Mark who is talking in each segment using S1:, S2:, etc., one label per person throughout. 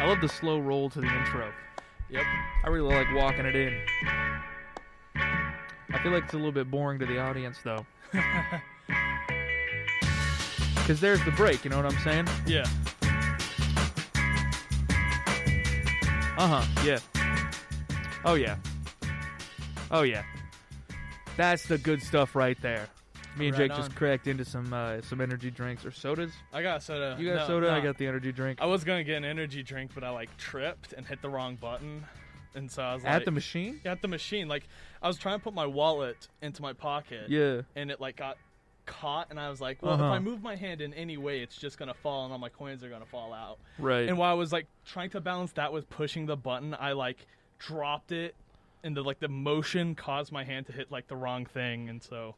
S1: I love the slow roll to the intro.
S2: Yep.
S1: I really like walking it in. I feel like it's a little bit boring to the audience, though. Because there's the break, you know what I'm saying?
S2: Yeah.
S1: Yeah. Oh, yeah. Oh, yeah. That's the good stuff right there. Me and Jake just cracked into some energy drinks or sodas.
S2: I got soda.
S1: You got soda? No. I got the energy drink.
S2: I was going to get an energy drink, but I, tripped and hit the wrong button. And so I was
S1: At the machine?
S2: Yeah, at the machine. Like, I was trying to put my wallet into my pocket.
S1: Yeah.
S2: And it, got caught, and I was like, well, if I move my hand in any way, it's just going to fall, and all my coins are going to fall out.
S1: Right.
S2: And while I was, trying to balance that with pushing the button, I, dropped it, and the motion caused my hand to hit, the wrong thing, and so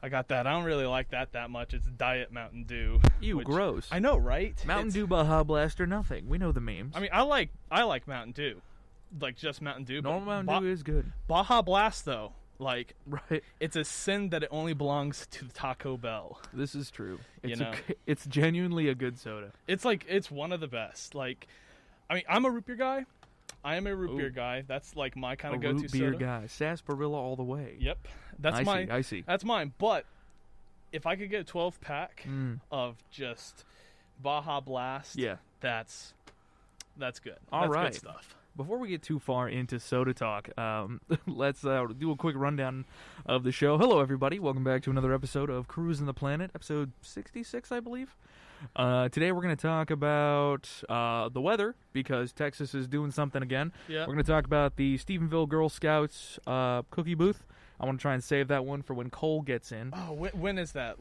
S2: I got that. I don't really like that much. It's Diet Mountain Dew.
S1: Ew, gross.
S2: I know, right?
S1: Mountain Dew, Baja Blast, or nothing. We know the memes.
S2: I mean, I like Mountain Dew. Just Mountain Dew.
S1: Normal Mountain Dew is good.
S2: Baja Blast, though.
S1: Right.
S2: It's a sin that it only belongs to Taco Bell.
S1: This is true. It's genuinely a good soda.
S2: It's one of the best. I mean, I'm a root beer guy. I am a root beer guy. That's my kind of go-to soda.
S1: Root beer guy. Sarsaparilla all the way.
S2: Yep.
S1: I see.
S2: That's mine. But if I could get a 12-pack of just Baja Blast, that's good.
S1: All right.
S2: Good stuff.
S1: Before we get too far into soda talk, let's do a quick rundown of the show. Hello, everybody. Welcome back to another episode of Cruisin the Planet, episode 66, I believe. Today we're going to talk about the weather, because Texas is doing something again.
S2: Yeah.
S1: We're going to talk about the Stephenville Girl Scouts cookie booth. I want to try and save that one for when Cole gets in.
S2: Oh, when is that?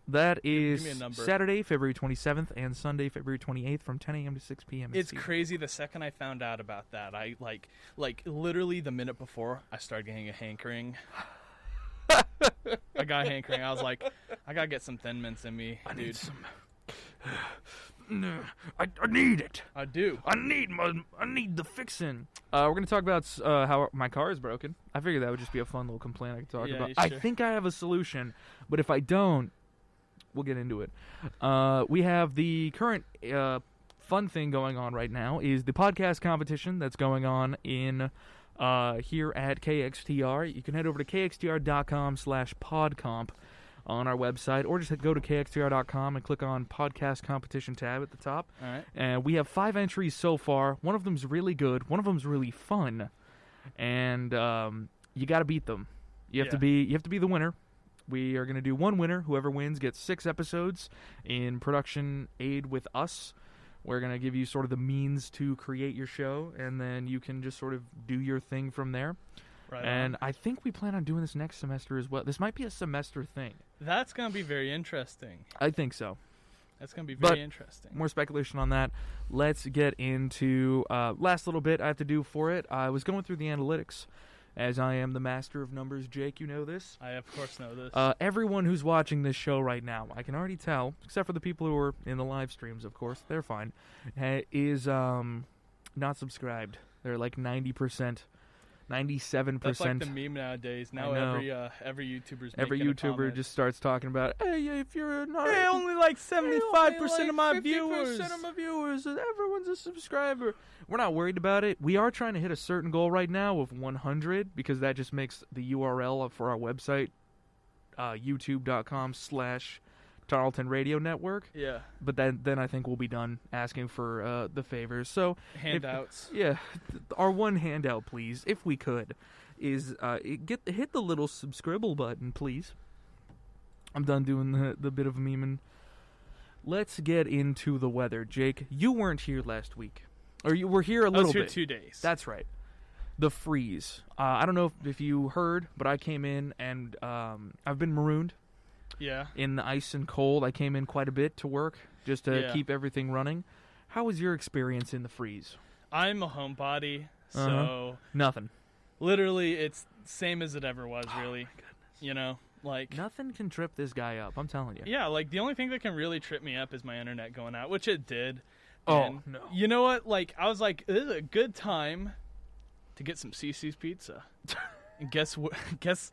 S1: That is
S2: give me a number.
S1: Saturday, February 27th, and Sunday, February 28th, from 10 a.m. to 6 p.m.
S2: It's crazy. The second I found out about that, I literally the minute before, I started getting a hankering. I got a hankering. I was like, I gotta get some Thin Mints in me, dude.
S1: Need some. No, I need it.
S2: I do.
S1: I need the fixin'. We're gonna talk about how my car is broken. I figured that would just be a fun little complaint I could talk about.
S2: Sure.
S1: I think I have a solution, but if I don't, we'll get into it. We have the current fun thing going on right now is the podcast competition that's going on in here at KXTR. You can head over to kxtr.com/podcomp on our website, or just go to kxtr.com and click on podcast competition tab at the top.
S2: All right.
S1: And we have 5 entries so far. One of them's really good. One of them's really fun. And you got to beat them. You have to be the winner. We are going to do one winner. Whoever wins gets 6 episodes in production aid with us. We're going to give you sort of the means to create your show, and then you can just sort of do your thing from there.
S2: Right.
S1: And I think we plan on doing this next semester as well. This might be a semester thing.
S2: That's going to be very interesting.
S1: I think so.
S2: That's going to be very interesting.
S1: More speculation on that. Let's get into last little bit I have to do for it. I was going through the analytics. As I am the master of numbers, Jake, you know this.
S2: I, of course, know this.
S1: Everyone who's watching this show right now, I can already tell, except for the people who are in the live streams, of course, they're fine, is not subscribed. They're like 90%, 97%.
S2: That's like the meme nowadays. Now every YouTuber
S1: just starts talking about, hey, if you're not...
S2: Hey, only like 75% of my viewers.
S1: 50% of my viewers, and everyone's a subscriber. We're not worried about it. We are trying to hit a certain goal right now of 100, because that just makes the URL for our website, youtube.com/Tarleton Radio Network.
S2: Yeah.
S1: But then I think we'll be done asking for the favors. So
S2: handouts.
S1: Our one handout, please, if we could, is hit the little subscribe button, please. I'm done doing the bit of memeing. Let's get into the weather. Jake, you weren't here last week. Or you were here a little bit.
S2: I was here 2 days.
S1: That's right. The freeze. I don't know if you heard, but I came in and I've been marooned.
S2: Yeah.
S1: In the ice and cold. I came in quite a bit to work just to keep everything running. How was your experience in the freeze?
S2: I'm a homebody, so...
S1: Nothing.
S2: Literally, it's same as it ever was, really.
S1: Oh, my goodness.
S2: You know?
S1: Nothing can trip this guy up, I'm telling you.
S2: Yeah, the only thing that can really trip me up is my internet going out, which it did.
S1: Oh, no.
S2: You know what? I was like, this is a good time to get some CC's pizza. And guess what? Guess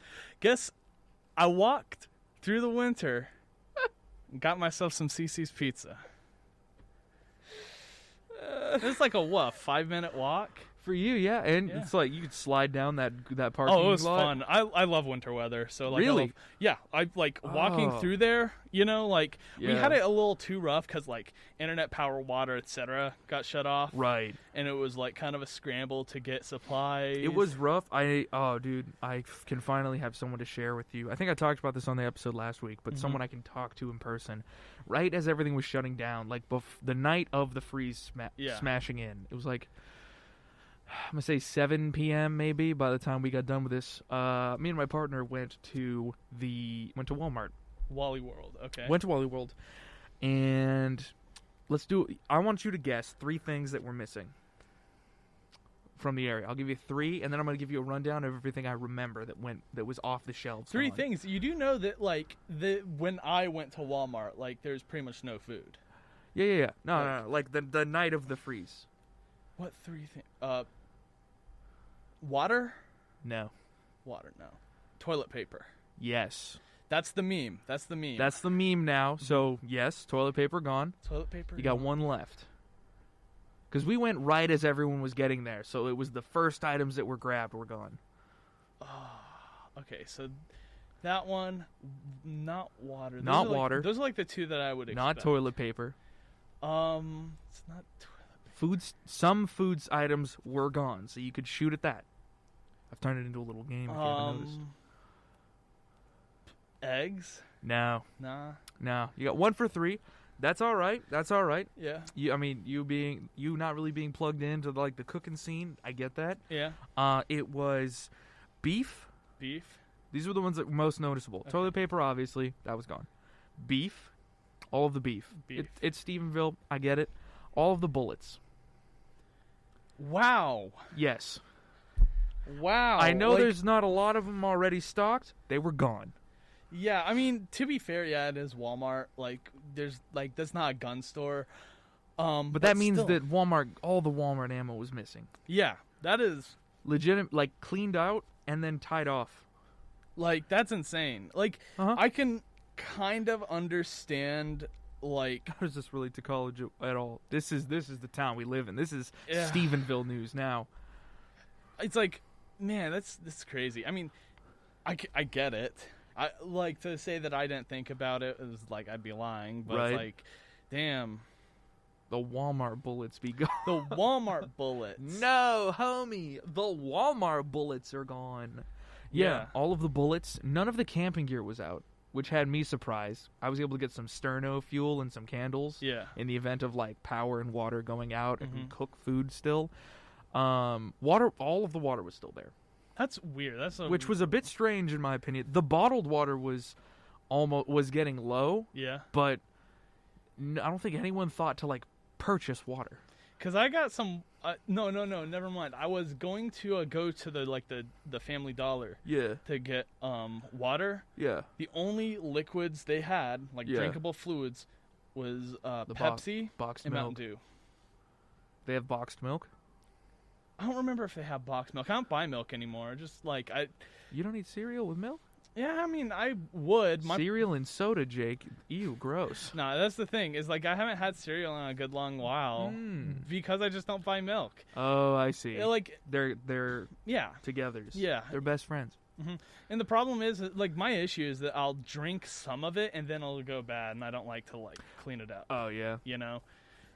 S2: I walked through the winter and got myself some CC's pizza. It's like a 5-minute walk?
S1: For you, yeah. And it's like you could slide down that parking lot.
S2: Oh, it was fun. I love winter weather. So like,
S1: really?
S2: I like walking through there, we had it a little too rough because like internet, power, water, etc. got shut off.
S1: Right.
S2: And it was like kind of a scramble to get supplies.
S1: It was rough. Dude, I can finally have someone to share with you. I think I talked about this on the episode last week, but someone I can talk to in person. Right as everything was shutting down, like the night of the freeze smashing in, it was like, I'm going to say 7 p.m. maybe by the time we got done with this. Me and my partner went to Walmart.
S2: Wally World, okay.
S1: Went to Wally World. And I want you to guess 3 things that we're missing from the area. I'll give you 3, and then I'm going to give you a rundown of everything I remember that was off the shelves.
S2: 3 things. You do know that like when I went to Walmart, like there's pretty much no food.
S1: Yeah. No. Like the night of the freeze.
S2: What 3 things? Water?
S1: No.
S2: Water, no. Toilet paper.
S1: Yes.
S2: That's the meme. That's the meme
S1: now. So, yes, toilet paper gone.
S2: Toilet paper.
S1: You got 1 left. Because we went right as everyone was getting there. So it was the first items that were grabbed were gone.
S2: Oh, okay. So that one, not water.
S1: Not water.
S2: Those are like the 2 that I would expect.
S1: Not toilet paper.
S2: It's not toilet paper.
S1: Some foods items were gone, so you could shoot at that. I've turned it into a little game if you haven't noticed.
S2: Eggs?
S1: No.
S2: Nah.
S1: You got 1 for 3. That's all right.
S2: Yeah.
S1: You not really being plugged into like the cooking scene. I get that.
S2: Yeah.
S1: It was beef. These were the ones that were most noticeable. Okay. Toilet paper, obviously, that was gone. Beef. All of the beef. It's Stephenville. I get it. All of the bullets.
S2: Wow.
S1: Yes.
S2: Wow.
S1: I know there's not a lot of them already stocked. They were gone.
S2: Yeah, I mean, to be fair, yeah, it is Walmart. Like, that's not a gun store.
S1: But that means that all the Walmart ammo was missing.
S2: Yeah, that is
S1: legitimate, like cleaned out and then tied off.
S2: Like, that's insane. Like, I can kind of understand. Like,
S1: how does this relate to college at all? This is the town we live in. This is Stephenville news now.
S2: It's like, man, that's crazy. I mean, I get it. I like to say that I didn't think about it is like I'd be lying, but
S1: right.
S2: It's like, damn.
S1: The Walmart bullets be gone.
S2: The Walmart bullets.
S1: No, homie. The Walmart bullets are gone. Yeah, all of the bullets. None of the camping gear was out, which had me surprised. I was able to get some sterno fuel and some candles.
S2: Yeah.
S1: In the event of like power and water going out and cook food still. Water. All of the water was still there.
S2: That's weird.
S1: Which was a bit strange in my opinion. The bottled water was getting low.
S2: Yeah.
S1: But I don't think anyone thought to like purchase water.
S2: Because I got some. No, never mind. I was going to go to the Family Dollar.
S1: Yeah.
S2: To get water.
S1: Yeah.
S2: The only liquids they had, like drinkable fluids, was the Pepsi
S1: boxed
S2: and
S1: milk.
S2: Mountain Dew.
S1: They have boxed milk?
S2: I don't remember if they have boxed milk. I don't buy milk anymore. Just like
S1: You don't eat cereal with milk?
S2: Yeah, I mean, I would.
S1: Cereal and soda, Jake. Ew, gross.
S2: No, that's the thing. Is like I haven't had cereal in a good long while because I just don't buy milk.
S1: Oh, I see.
S2: Like
S1: they're togethers.
S2: Yeah,
S1: they're best friends.
S2: Mm-hmm. And the problem is, like, my issue is that I'll drink some of it and then it'll go bad, and I don't like to like clean it up.
S1: Oh yeah,
S2: you know.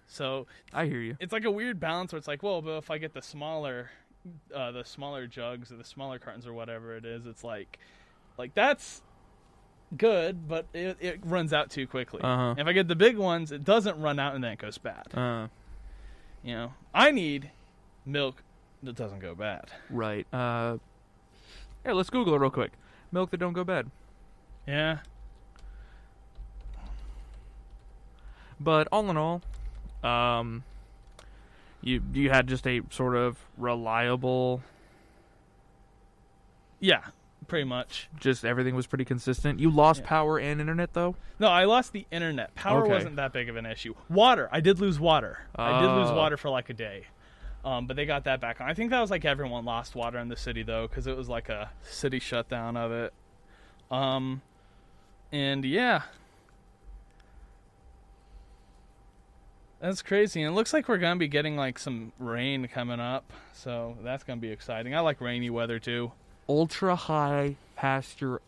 S2: So
S1: I hear you.
S2: It's like a weird balance where it's like, well, but if I get the smaller jugs or the smaller cartons or whatever it is, it's like that's good, but it runs out too quickly. If I get the big ones, it doesn't run out and then it goes bad. You know, I need milk that doesn't go bad.
S1: Right. Yeah, let's Google it real quick. Milk that don't go bad.
S2: Yeah.
S1: But all in all, you had just a sort of reliable.
S2: Yeah, pretty much.
S1: Just everything was pretty consistent. You lost power and internet though?
S2: No, I lost the internet. Power wasn't that big of an issue. Water, I did lose water. I did lose water for like a day. But they got that back on. I think that was like everyone lost water in the city though, because it was like a city shutdown of it. And yeah. That's crazy. And it looks like we're going to be getting like some rain coming up. So that's going to be exciting. I like rainy weather too.
S1: Ultra high temperature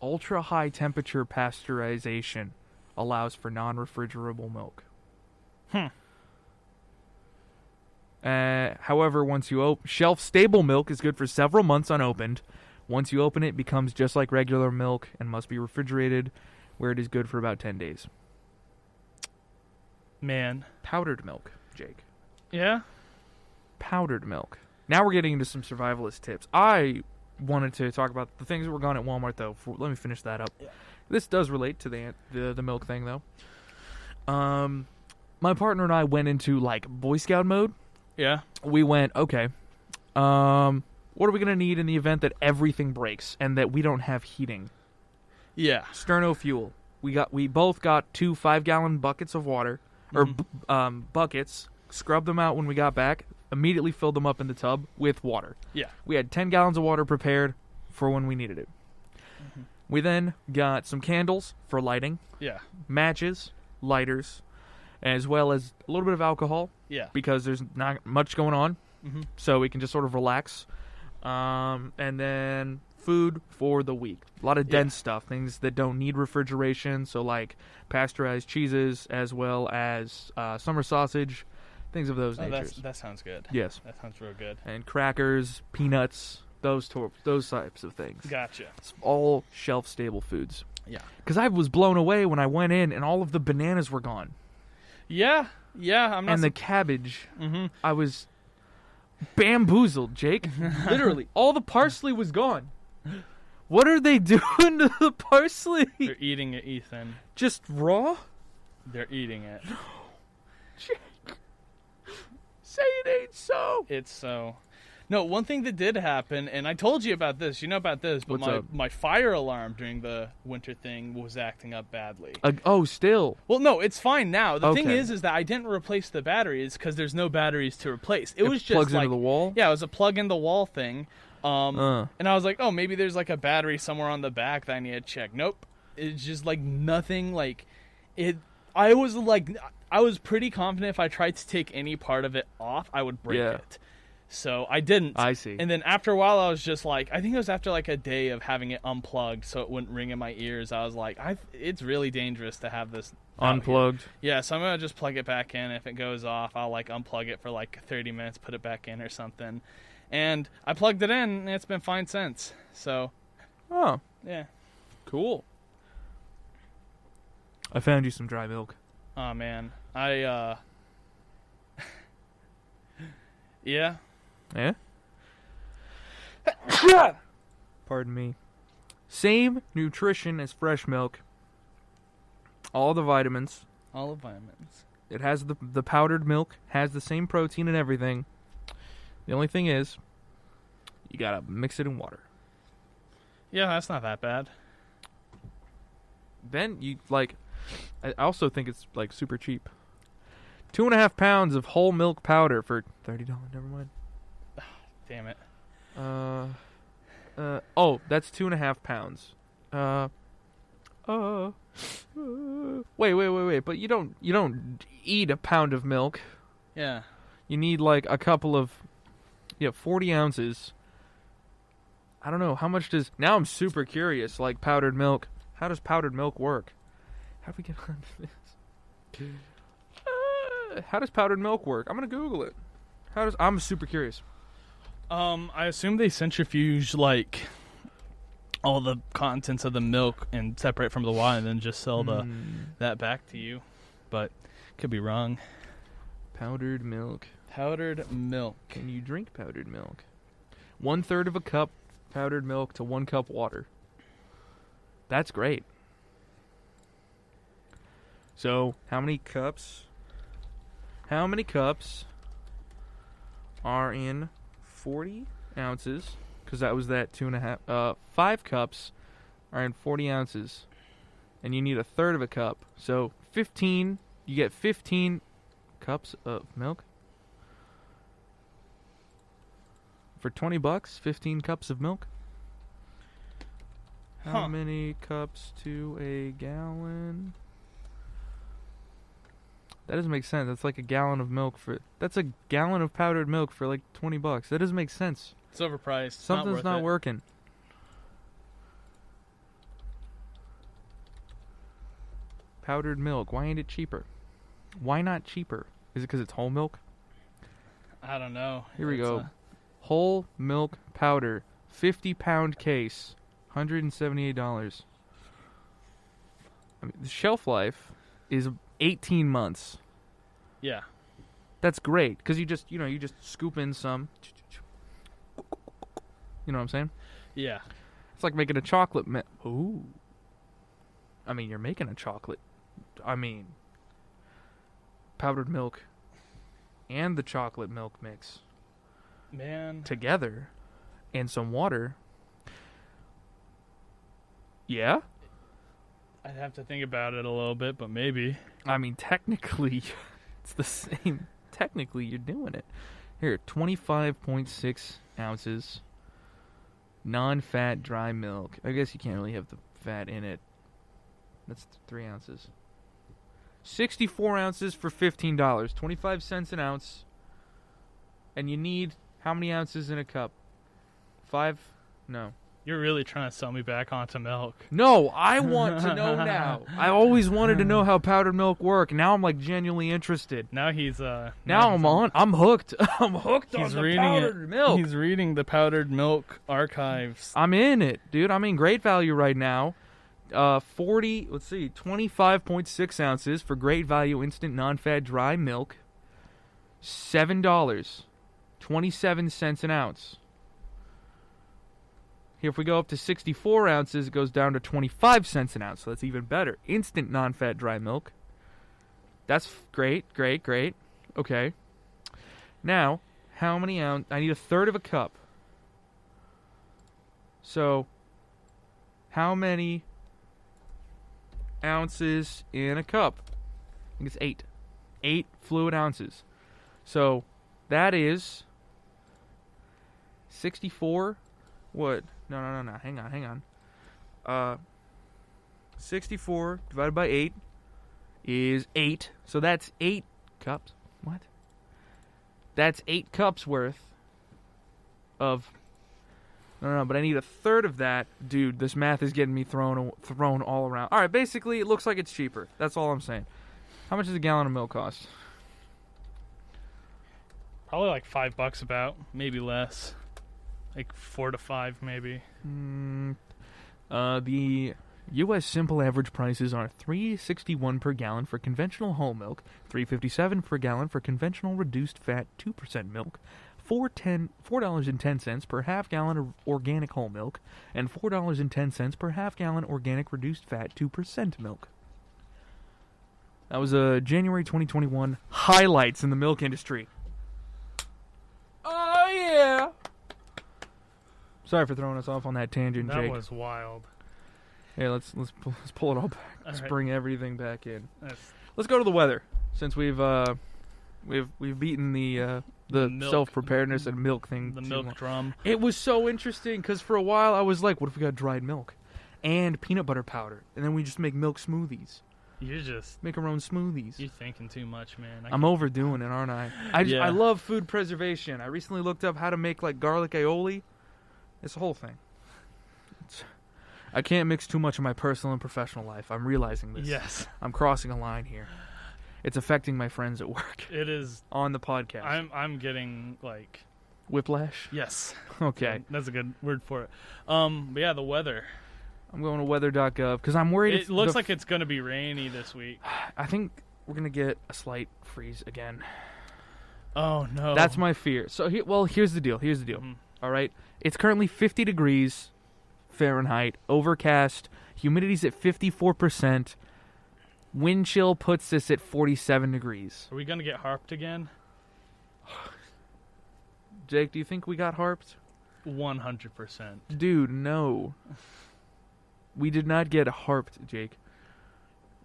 S1: pasteurization allows for non-refrigerable milk. However, once you shelf-stable milk is good for several months unopened. Once you open it, it becomes just like regular milk and must be refrigerated, where it is good for about 10 days.
S2: Man.
S1: Powdered milk, Jake.
S2: Yeah?
S1: Powdered milk. Now we're getting into some survivalist tips. I wanted to talk about the things that were gone at Walmart, though. Let me finish that up. Yeah. This does relate to the milk thing, though. My partner and I went into, like, Boy Scout mode.
S2: Yeah.
S1: We went, okay, what are we going to need in the event that everything breaks and that we don't have heating?
S2: Yeah.
S1: Sterno fuel. We both got 2 5-gallon buckets of water, or buckets, scrubbed them out when we got back, immediately filled them up in the tub with water.
S2: Yeah.
S1: We had 10 gallons of water prepared for when we needed it. Mm-hmm. We then got some candles for lighting.
S2: Yeah.
S1: Matches, lighters, as well as a little bit of alcohol.
S2: Yeah.
S1: Because there's not much going on.
S2: Mm-hmm.
S1: So we can just sort of relax. And then food for the week. A lot of dense stuff, things that don't need refrigeration. So like pasteurized cheeses, as well as summer sausage, things of those natures.
S2: That sounds good.
S1: Yes.
S2: That sounds real good.
S1: And crackers, peanuts, those types of things.
S2: Gotcha.
S1: It's all shelf-stable foods.
S2: Yeah.
S1: Because I was blown away when I went in and all of the bananas were gone.
S2: Yeah. Yeah. I'm not.
S1: And the cabbage.
S2: Mm-hmm.
S1: I was bamboozled, Jake. Literally. All the parsley was gone. What are they doing to the parsley?
S2: They're eating it, Ethan.
S1: Just raw?
S2: They're eating it.
S1: No. Jake. Say it ain't so.
S2: It's so. No, one thing that did happen, and I told you about this. You know about this, but my fire alarm during the winter thing was acting up badly.
S1: Still?
S2: Well, no, it's fine now. The thing
S1: Okay.
S2: is that I didn't replace the batteries because there's no batteries to replace. It was just
S1: plugs
S2: like
S1: into the wall?
S2: Yeah, it was a plug in the wall thing. And I was like, oh, maybe there's like a battery somewhere on the back that I need to check. Nope, it's just like nothing. Like it. I was pretty confident if I tried to take any part of it off, I would break it. So I didn't.
S1: I see.
S2: And then after a while, I was just like, I think it was after like a day of having it unplugged so it wouldn't ring in my ears. I was like, it's really dangerous to have this
S1: unplugged.
S2: Yeah, so I'm going to just plug it back in. If it goes off, I'll like unplug it for like 30 minutes, put it back in or something. And I plugged it in and it's been fine since. So.
S1: Oh.
S2: Yeah.
S1: Cool. I found you some dry milk.
S2: Oh, man. Yeah.
S1: Yeah? Pardon me. Same nutrition as fresh milk. All the vitamins.
S2: All the vitamins.
S1: It has the powdered milk, has the same protein and everything. The only thing is, you gotta mix it in water.
S2: Yeah, that's not that bad.
S1: Then you, like, I also think it's, like, super cheap. 2.5 pounds of whole milk powder for $30. Never mind.
S2: Damn it.
S1: That's 2.5 pounds. Wait. But you don't eat a pound of milk.
S2: Yeah.
S1: You need like a couple of, 40 ounces. I don't know how much now I'm super curious. Like powdered milk. How does powdered milk work? How do we get onto this? How does powdered milk work? I'm gonna Google it. I'm super curious.
S2: I assume they centrifuge like all the contents of the milk and separate from the water and then just sell that back to you. But could be wrong.
S1: Powdered milk.
S2: Powdered milk.
S1: Can you drink powdered milk? 1/3 of a cup powdered milk to 1 cup water. That's great. So, how many cups are in 40 ounces? Because that was that 2.5. 5 cups are in 40 ounces. And you need 1/3 of a cup. So, 15. You get 15 cups of milk. For $20, 15 cups of milk. How many cups to a gallon? That doesn't make sense. That's like a gallon of milk for... That's a gallon of powdered milk for like $20. That doesn't make sense.
S2: It's overpriced.
S1: Something's not working. Powdered milk. Why ain't it cheaper? Why not cheaper? Is it because it's whole milk?
S2: I don't know.
S1: Here we go. Whole milk powder. 50-pound case. $178. I mean, the shelf life is 18 months.
S2: Yeah.
S1: That's great because you just scoop in some. You know what I'm saying?
S2: Yeah.
S1: It's like making a chocolate. Ooh. I mean, you're making a chocolate. I mean, powdered milk and the chocolate milk mix,
S2: man,
S1: together, and some water. Yeah.
S2: I'd have to think about it a little bit, but maybe.
S1: I mean, technically, it's the same. Technically, you're doing it. Here, 25.6 ounces. Non-fat dry milk. I guess you can't really have the fat in it. That's 3 ounces. 64 ounces for $15. 25 cents an ounce. And you need how many ounces in a cup? 5? No.
S2: You're really trying to sell me back onto milk.
S1: No, I want to know now. I always wanted to know how powdered milk work. Now I'm like genuinely interested.
S2: Now he's
S1: I'm hooked. I'm hooked on the powdered milk.
S2: He's reading the powdered milk archives.
S1: I'm in it, dude. I'm in great value right now. 25.6 ounces for great value instant non-fat dry milk. $7. 27 cents an ounce. Here, if we go up to 64 ounces, it goes down to 25 cents an ounce. So that's even better. Instant non-fat dry milk. That's great. Okay. Now, how many ounces? I need a third of a cup. So, how many ounces in a cup? I think it's 8. 8 fluid ounces. So, that is 64. What? No. Hang on. 64 divided by 8 is 8. So that's 8 cups. What? That's 8 cups worth of... No, but I need a third of that. Dude, this math is getting me thrown all around. All right, basically, it looks like it's cheaper. That's all I'm saying. How much does a gallon of milk cost?
S2: Probably like $5 about, maybe less. Like 4 to 5, maybe.
S1: The U.S. simple average prices are $3.61 per gallon for conventional whole milk, $3.57 per gallon for conventional reduced fat 2% milk, $4.10 per half gallon of organic whole milk, and $4.10 per half gallon organic reduced fat 2% milk. That was January 2021 highlights in the milk industry. Oh yeah. Sorry for throwing us off on that tangent, Jake.
S2: That was wild.
S1: Hey, let's pull it all back. Let's bring everything back in.
S2: That's...
S1: Let's go to the weather, since we've beaten the self-preparedness and milk thing.
S2: The milk drum.
S1: It was so interesting because for a while I was like, what if we got dried milk and peanut butter powder, and then we just make milk smoothies?
S2: You just
S1: make our own smoothies.
S2: You're thinking too much, man.
S1: I'm overdoing it, aren't I? I love food preservation. I recently looked up how to make like garlic aioli. It's a whole thing. I can't mix too much of my personal and professional life. I'm realizing this.
S2: Yes.
S1: I'm crossing a line here. It's affecting my friends at work.
S2: It is.
S1: On the podcast.
S2: I'm getting like...
S1: Whiplash?
S2: Yes.
S1: Okay.
S2: That's a good word for it. But yeah, the weather.
S1: I'm going to weather.gov because I'm worried.
S2: It looks like it's going to be rainy this week.
S1: I think we're going to get a slight freeze again.
S2: Oh, no.
S1: That's my fear. So, here's the deal. Mm-hmm. All right? It's currently 50 degrees Fahrenheit, overcast, humidity's at 54%, wind chill puts this at 47 degrees.
S2: Are we going to get harped again?
S1: Jake, do you think we got harped?
S2: 100%.
S1: Dude, no. We did not get harped, Jake.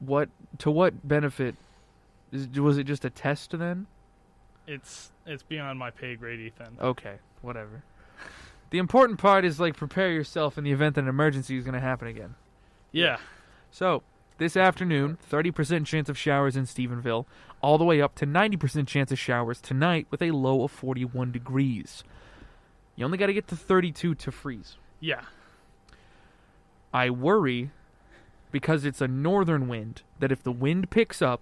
S1: To what benefit? Was it just a test then?
S2: It's beyond my pay grade, Ethan.
S1: Okay, whatever. The important part is, like, prepare yourself in the event that an emergency is going to happen again.
S2: Yeah.
S1: So, this afternoon, 30% chance of showers in Stephenville, all the way up to 90% chance of showers tonight with a low of 41 degrees. You only got to get to 32 to freeze.
S2: Yeah.
S1: I worry, because it's a northern wind, that if the wind picks up,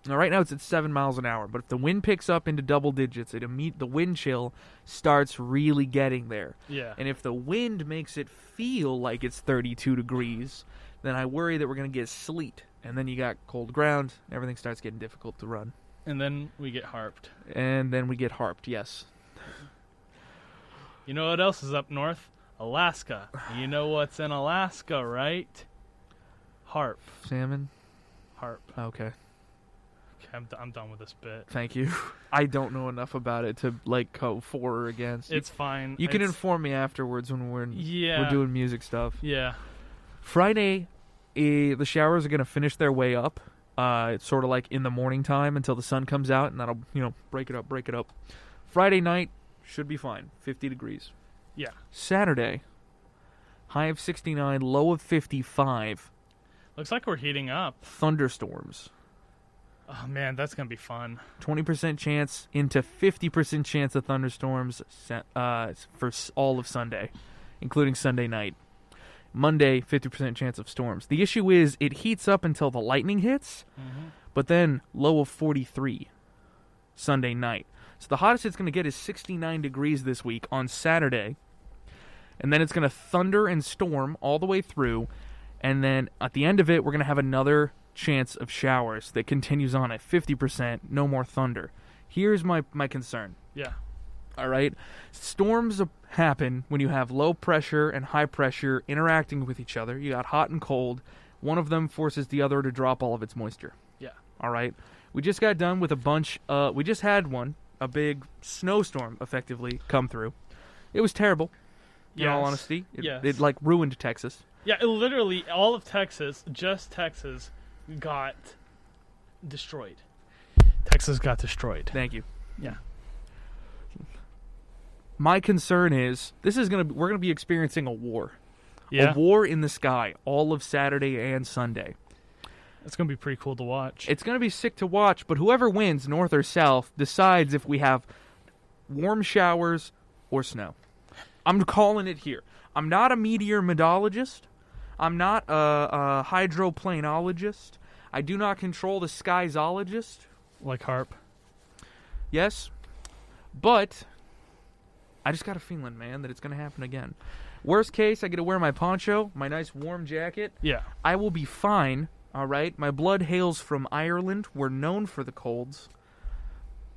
S1: now right now it's at 7 miles an hour, but if the wind picks up into double digits, the wind chill starts really getting there.
S2: Yeah.
S1: And if the wind makes it feel like it's 32 degrees, then I worry that we're going to get sleet. And then you got cold ground, everything starts getting difficult to run.
S2: And then we get harped.
S1: Yes.
S2: You know what else is up north? Alaska. You know what's in Alaska, right? Harp.
S1: Salmon?
S2: Harp.
S1: Okay.
S2: I'm done with this bit.
S1: Thank you. I don't know enough about it to go for or against.
S2: It's fine.
S1: You can inform me afterwards when we're doing music stuff.
S2: Yeah.
S1: Friday, the showers are going to finish their way up. It's sort of like in the morning time until the sun comes out, and that'll, break it up. Friday night should be fine. 50 degrees.
S2: Yeah.
S1: Saturday, high of 69, low of 55.
S2: Looks like we're heating up.
S1: Thunderstorms.
S2: Oh, man, that's going to be fun.
S1: 20% chance into 50% chance of thunderstorms for all of Sunday, including Sunday night. Monday, 50% chance of storms. The issue is it heats up until the lightning hits, but then low of 43 Sunday night. So the hottest it's going to get is 69 degrees this week on Saturday, and then it's going to thunder and storm all the way through, and then at the end of it, we're going to have another chance of showers that continues on at 50%, no more thunder. Here's my concern.
S2: Yeah.
S1: All right? Storms happen when you have low pressure and high pressure interacting with each other. You got hot and cold. One of them forces the other to drop all of its moisture.
S2: Yeah.
S1: All right? We just got done with we just had a big snowstorm effectively come through. It was terrible, in all honesty. It ruined Texas.
S2: Yeah, literally all of Texas, just Texas, got destroyed. Texas got destroyed.
S1: Thank you.
S2: Yeah.
S1: My concern is we're gonna be experiencing a war.
S2: Yeah.
S1: A war in the sky all of Saturday and Sunday.
S2: It's gonna be pretty cool to watch.
S1: It's gonna be sick to watch, but whoever wins, north or south, decides if we have warm showers or snow. I'm calling it here. I'm not a meteorologist. I'm not a hydroplanologist. I do not control the skyzologist.
S2: Like harp.
S1: Yes. But I just got a feeling, man, that it's going to happen again. Worst case, I get to wear my poncho, my nice warm jacket.
S2: Yeah.
S1: I will be fine, all right? My blood hails from Ireland. We're known for the colds.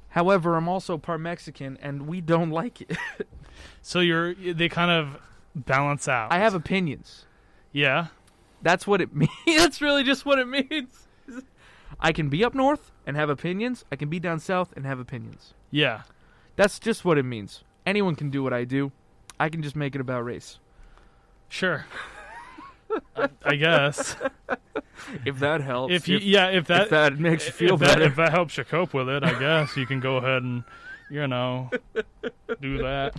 S1: However, I'm also part Mexican, and we don't like it.
S2: So they kind of balance out.
S1: I have opinions.
S2: Yeah.
S1: That's what it means. That's really just what it means. I can be up north and have opinions. I can be down south and have opinions.
S2: Yeah.
S1: That's just what it means. Anyone can do what I do. I can just make it about race.
S2: Sure. I guess.
S1: If that helps.
S2: If that
S1: makes you feel better.
S2: If that helps you cope with it, I guess you can go ahead and, do that.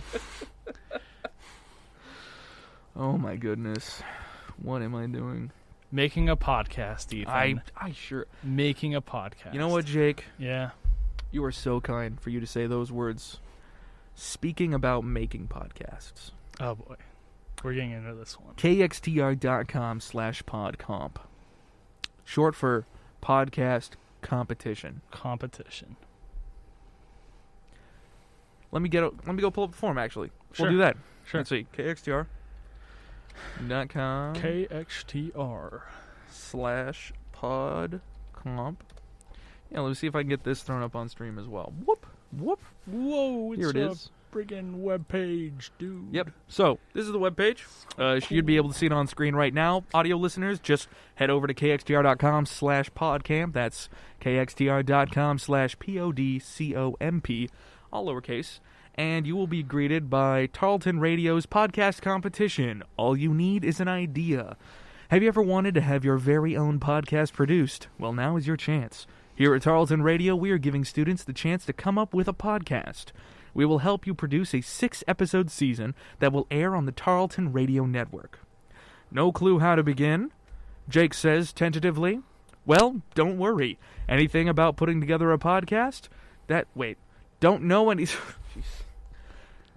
S1: Oh my goodness. What am I doing?
S2: Making a podcast, Ethan.
S1: I sure.
S2: Making a podcast.
S1: You know what, Jake?
S2: Yeah.
S1: You are so kind for you to say those words. Speaking about making podcasts.
S2: Oh boy. We're getting into this one.
S1: KXTR.com/podcomp. Short for podcast competition.
S2: Competition.
S1: Let me go pull up the form, actually.
S2: Sure.
S1: We'll do that.
S2: Sure.
S1: Let's see. KXTR.com. KXTR/podcomp. Yeah, let's see if I can get this thrown up on stream as well. Whoop.
S2: Whoa,
S1: Here it is.
S2: Friggin' webpage, dude.
S1: Yep. So, this is the webpage. You'd be able to see it on screen right now. Audio listeners, just head over to KXTR.com/podcamp. That's KXTR.com/PODCOMP, all lowercase. And you will be greeted by Tarleton Radio's podcast competition. All you need is an idea. Have you ever wanted to have your very own podcast produced? Well, now is your chance. Here at Tarleton Radio, we are giving students the chance to come up with a podcast. We will help you produce a 6-episode season that will air on the Tarleton Radio Network. No clue how to begin? Jake says tentatively, well, don't worry. Anything about putting together a podcast? Don't know any...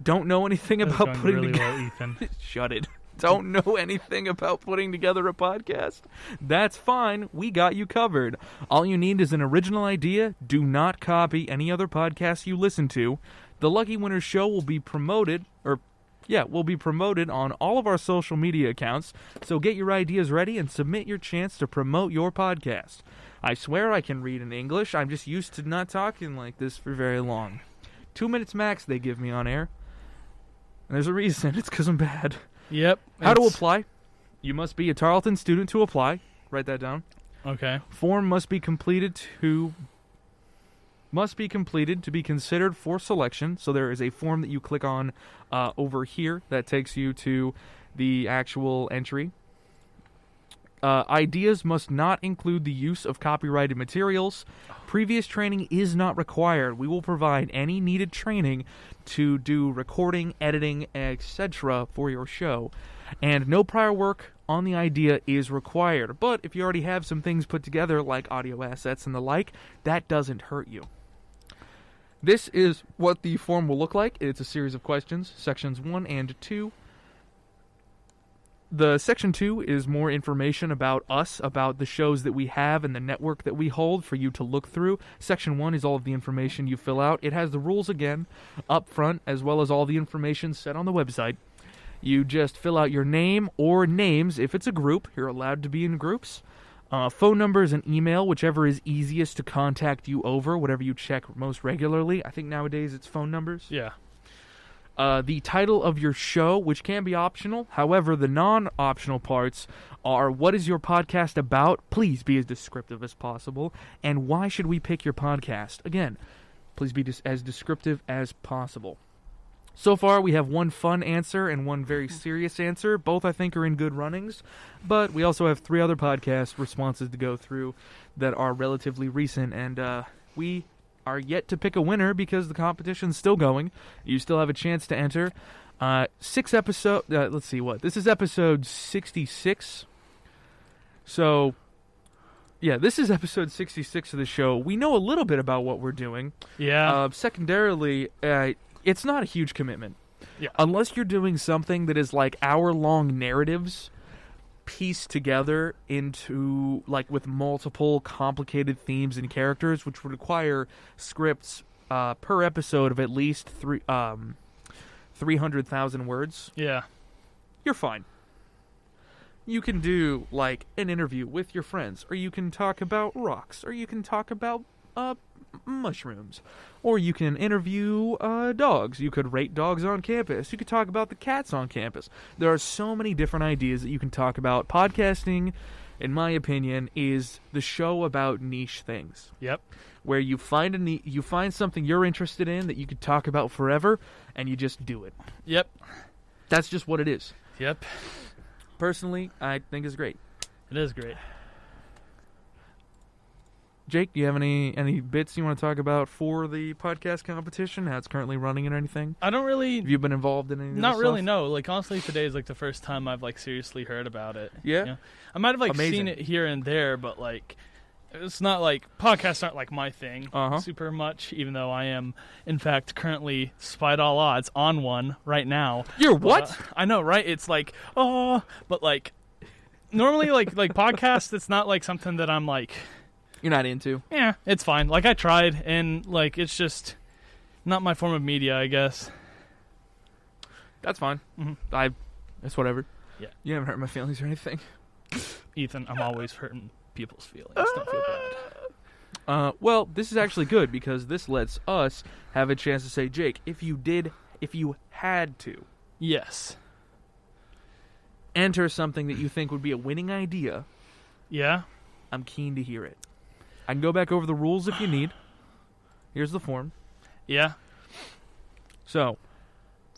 S1: Don't know anything about putting
S2: really
S1: together...
S2: well, Ethan.
S1: Shut it. Don't know anything about putting together a podcast? That's fine. We got you covered. All you need is an original idea. Do not copy any other podcast you listen to. The Lucky Winner Show will be promoted, on all of our social media accounts, so get your ideas ready and submit your chance to promote your podcast. I swear I can read in English. I'm just used to not talking like this for very long. 2 minutes max they give me on air. And there's a reason. It's because I'm bad.
S2: Yep.
S1: How to apply? You must be a Tarleton student to apply. Write that down.
S2: Okay.
S1: Form must be completed to be considered for selection. So there is a form that you click on over here that takes you to the actual entry. Ideas must not include the use of copyrighted materials. Previous training is not required. We will provide any needed training to do recording, editing, etc. for your show. And no prior work on the idea is required. But if you already have some things put together, like audio assets and the like, that doesn't hurt you. This is what the form will look like. It's a series of questions, sections 1 and 2. The section 2 is more information about us, about the shows that we have and the network that we hold for you to look through. Section 1 is all of the information you fill out. It has the rules again up front, as well as all the information set on the website. You just fill out your name or names. If it's a group, you're allowed to be in groups. Phone numbers and email, whichever is easiest to contact you over, whatever you check most regularly. I think nowadays it's phone numbers.
S2: Yeah.
S1: The title of your show, which can be optional. However, the non-optional parts are, what is your podcast about? Please be as descriptive as possible. And why should we pick your podcast? Again, please be as descriptive as possible. So far, we have one fun answer and one very serious answer. Both, I think, are in good runnings. But we also have 3 other podcast responses to go through that are relatively recent. And we are yet to pick a winner because the competition's still going. You still have a chance to enter. 6 episodes. Let's see what. This is episode 66. So, yeah, this is episode 66 of the show. We know a little bit about what we're doing.
S2: Yeah.
S1: Secondarily, it's not a huge commitment.
S2: Yeah.
S1: Unless you're doing something that is like hour-long narratives pieced together into, like, with multiple complicated themes and characters, which would require scripts per episode of at least 300,000 words.
S2: Yeah.
S1: You're fine. You can do, like, an interview with your friends, or you can talk about rocks, or you can talk about mushrooms, or you can interview dogs. You could rate dogs on campus. You could talk about the cats on campus. There are so many different ideas that you can talk about. Podcasting, in my opinion, is the show about niche things.
S2: Yep.
S1: Where you find you find something you're interested in that you could talk about forever, and you just do it.
S2: Yep.
S1: That's just what it is.
S2: Yep.
S1: Personally, I think it's great.
S2: It is great.
S1: Jake, do you have any bits you want to talk about for the podcast competition? How it's currently running and anything?
S2: I don't really...
S1: Have you been involved in any of this
S2: Not really,
S1: stuff?
S2: no. Like, honestly, today is, like, the first time I've, like, seriously heard about it.
S1: Yeah?
S2: You know? I might have, like,
S1: Amazing.
S2: seen it here and there, but, like, it's not, like... Podcasts aren't, like, my thing super much, even though I am, in fact, currently, despite all odds, on one right now.
S1: You're what?
S2: I know, right? It's, like, but, like, normally, like podcasts, it's not, like, something that I'm, like...
S1: You're not into?
S2: Yeah, it's fine. Like, I tried, and, like, it's just not my form of media, I guess.
S1: That's fine.
S2: Mm-hmm.
S1: It's whatever.
S2: Yeah.
S1: You haven't hurt my feelings or anything.
S2: Ethan, I'm always hurting people's feelings. Don't feel bad.
S1: Well, this is actually good because this lets us have a chance to say, Jake, if you had to.
S2: Yes.
S1: Enter something that you think would be a winning idea.
S2: Yeah?
S1: I'm keen to hear it. I can go back over the rules if you need. Here's the form.
S2: Yeah.
S1: So,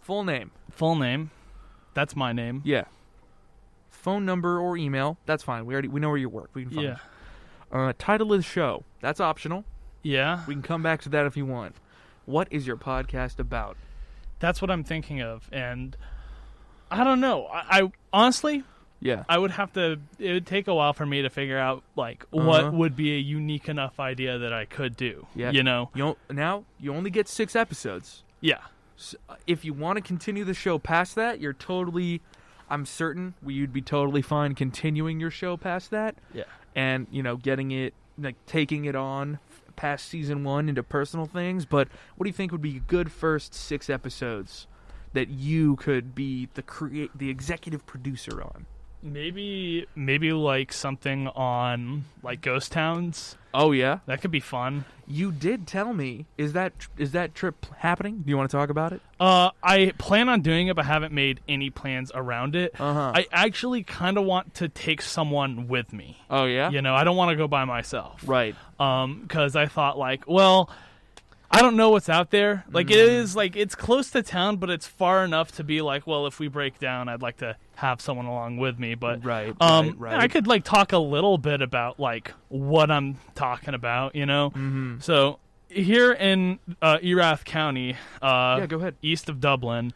S1: full name.
S2: Full name. That's my name.
S1: Yeah. Phone number or email. That's fine. We know where you work. We can find it. Title of the show. That's optional.
S2: Yeah.
S1: We can come back to that if you want. What is your podcast about?
S2: That's what I'm thinking of, and I don't know. I honestly,
S1: Yeah.
S2: I would have to. It would take a while for me to figure out like what would be a unique enough idea that I could do.
S1: Yeah.
S2: You know.
S1: Now you only get 6 episodes.
S2: Yeah.
S1: So if you want to continue the show past that, you're totally. I'm certain you'd be totally fine continuing your show past that.
S2: Yeah.
S1: And getting it taking it on past season 1 into personal things. But what do you think would be a good first 6 episodes that you could be the executive producer on?
S2: Maybe like something on like ghost towns.
S1: Oh yeah,
S2: That could be fun.
S1: you did tell me. Is that trip happening? Do you want to talk about it?
S2: I plan on doing it, but haven't made any plans around it.
S1: Uh-huh.
S2: I actually kind of want to take someone with me.
S1: Oh yeah,
S2: You know, I don't want to go by myself.
S1: right.
S2: Because I thought like, well, I don't know what's out there. Like it is like it's close to town, but it's far enough to be like, well, if we break down, I'd like to have someone along with me. But
S1: Right.
S2: I could like talk a little bit about like what I'm talking about, you know.
S1: Mm-hmm.
S2: So here in Erath County,
S1: Yeah, go ahead.
S2: east of Dublin,